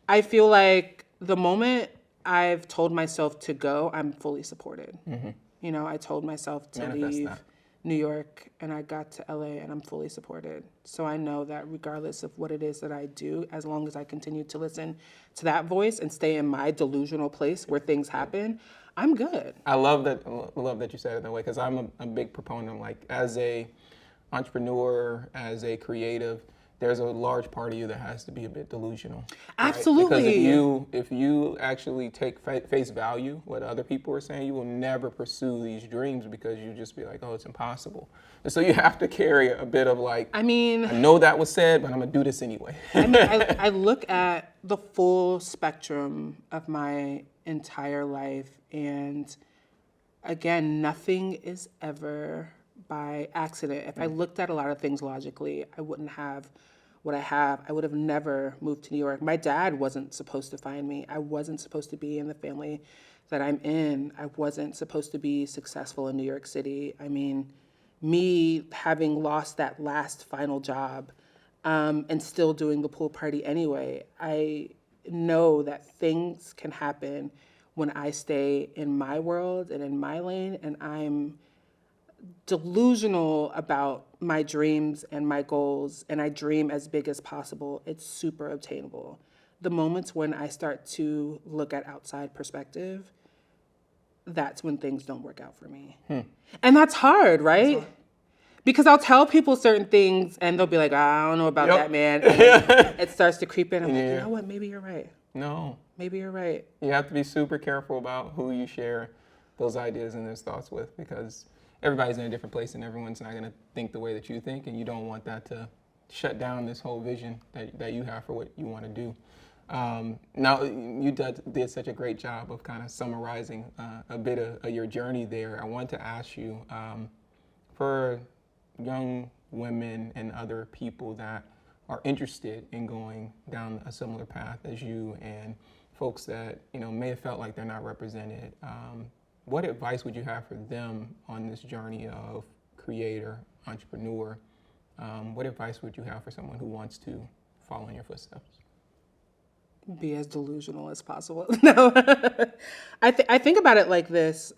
I feel like the moment I've told myself to go, I'm fully supported. You know, I told myself to leave New York and I got to LA and I'm fully supported. So I know that regardless of what it is that I do, as long as I continue to listen to that voice and stay in my delusional place where things happen, I'm good. I love that you said it that way, because I'm a big proponent. Like, as a entrepreneur, as a creative, there's a large part of you that has to be a bit delusional. Right? Absolutely. Because if you actually take face value what other people are saying, you will never pursue these dreams, because you just be like, oh, it's impossible. And so you have to carry a bit of like, I know that was said, but I'm gonna do this anyway. I look at the full spectrum of my entire life, and again, nothing is ever by accident. If I looked at a lot of things logically, I wouldn't have what I have. I would have never moved to New York. My dad wasn't supposed to find me. I wasn't supposed to be in the family that I'm in. I wasn't supposed to be successful in New York City. I mean, me having lost that last final job and still doing the pool party anyway, I know that things can happen when I stay in my world and in my lane, and I'm delusional about my dreams and my goals, and I dream as big as possible. It's super obtainable. The moments when I start to look at outside perspective, that's when things don't work out for me. And that's hard, right? That's hard. Because I'll tell people certain things and they'll be like, I don't know about that, man. And it starts to creep in. I'm like, you know what? Maybe you're right. No. Maybe you're right. You have to be super careful about who you share those ideas and those thoughts with, because everybody's in a different place and everyone's not going to think the way that you think, and you don't want that to shut down this whole vision that you have for what you want to do. Now, you did such a great job of kind of summarizing a bit of your journey there. I want to ask you, for young women and other people that are interested in going down a similar path as you, and folks that may have felt like they're not represented, what advice would you have for them on this journey of creator, entrepreneur? What advice would you have for someone who wants to follow in your footsteps? Be as delusional as possible. No, I think about it like this.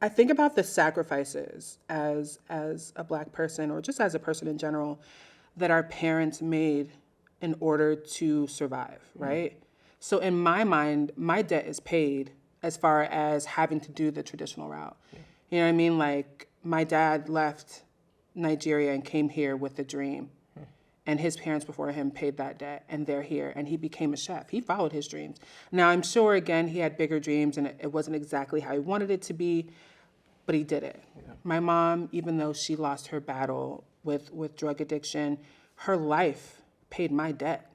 I think about the sacrifices as a Black person, or just as a person in general, that our parents made in order to survive, right? So in my mind, my debt is paid as far as having to do the traditional route. Yeah. You know what I mean? Like, my dad left Nigeria and came here with a dream. And his parents before him paid that debt, and they're here, and he became a chef. He followed his dreams. Now, I'm sure, again, he had bigger dreams, and it wasn't exactly how he wanted it to be, but he did it. Yeah. My mom, even though she lost her battle with drug addiction, her life paid my debt.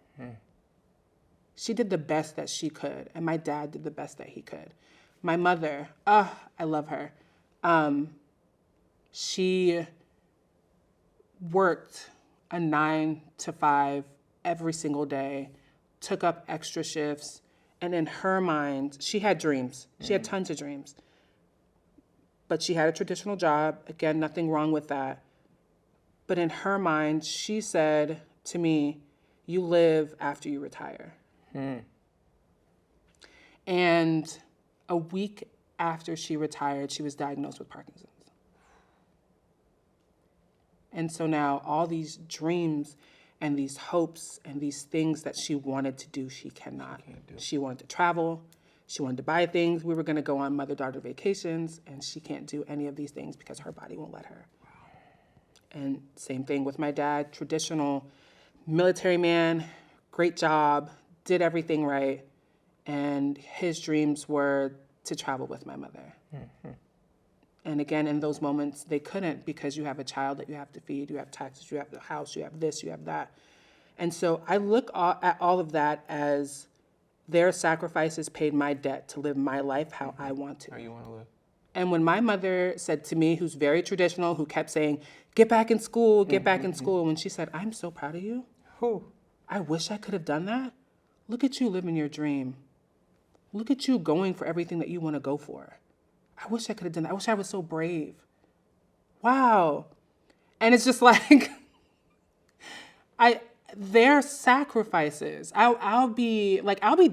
She did the best that she could, and my dad did the best that he could. My mother, I love her. She worked a 9 to 5 every single day, took up extra shifts, and in her mind, she had dreams. She had tons of dreams. But she had a traditional job. Again, nothing wrong with that. But in her mind, she said to me, you live after you retire. And a week after she retired, she was diagnosed with Parkinson's. And so now all these dreams and these hopes and these things that she wanted to do, she cannot. She wanted to travel. She wanted to buy things. We were going to go on mother-daughter vacations, and she can't do any of these things because her body won't let her. Wow. And same thing with my dad, traditional military man, great job, did everything right. And his dreams were to travel with my mother. Mm-hmm. And again, in those moments, they couldn't because you have a child that you have to feed, you have taxes, you have the house, you have this, you have that. And so I look at all of that as their sacrifices paid my debt to live my life how I want to. How you want to live. And when my mother said to me, who's very traditional, who kept saying, get back in school, get back in school. When she said, I'm so proud of you. I wish I could have done that. Look at you living your dream. Look at you going for everything that you want to go for. I wish I could have done that. I wish I was so brave. Wow. And it's just like, their sacrifices. I'll be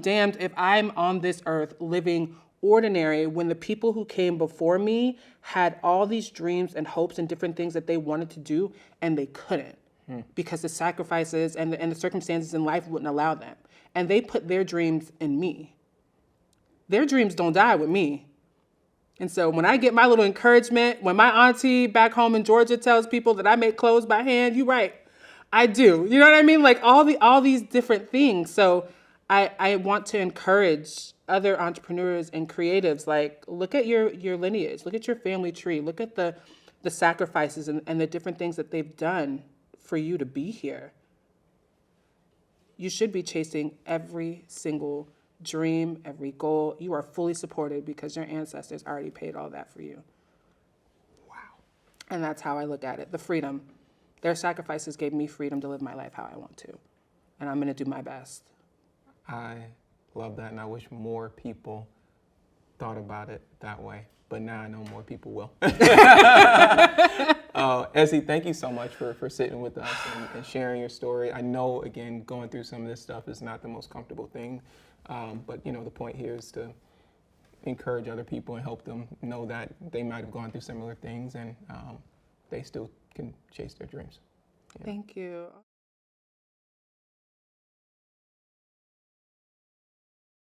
damned if I'm on this earth living ordinary when the people who came before me had all these dreams and hopes and different things that they wanted to do and they couldn't because the sacrifices and the circumstances in life wouldn't allow them. And they put their dreams in me. Their dreams don't die with me. And so when I get my little encouragement, when my auntie back home in Georgia tells people that I make clothes by hand, you're right, I do. You know what I mean? Like all these different things. So I want to encourage other entrepreneurs and creatives, like look at your lineage, look at your family tree, look at the sacrifices and the different things that they've done for you to be here. You should be chasing every single dream, every goal. You are fully supported because your ancestors already paid all that for you. Wow. And that's how I look at it. The freedom. Their sacrifices gave me freedom to live my life how I want to. And I'm going to do my best. I love that, and I wish more people thought about it that way. But now I know more people will. Essie, thank you so much for sitting with us and sharing your story. I know, again, going through some of this stuff is not the most comfortable thing. But, you know, the point here is to encourage other people and help them know that they might have gone through similar things and they still can chase their dreams. Yeah. Thank you.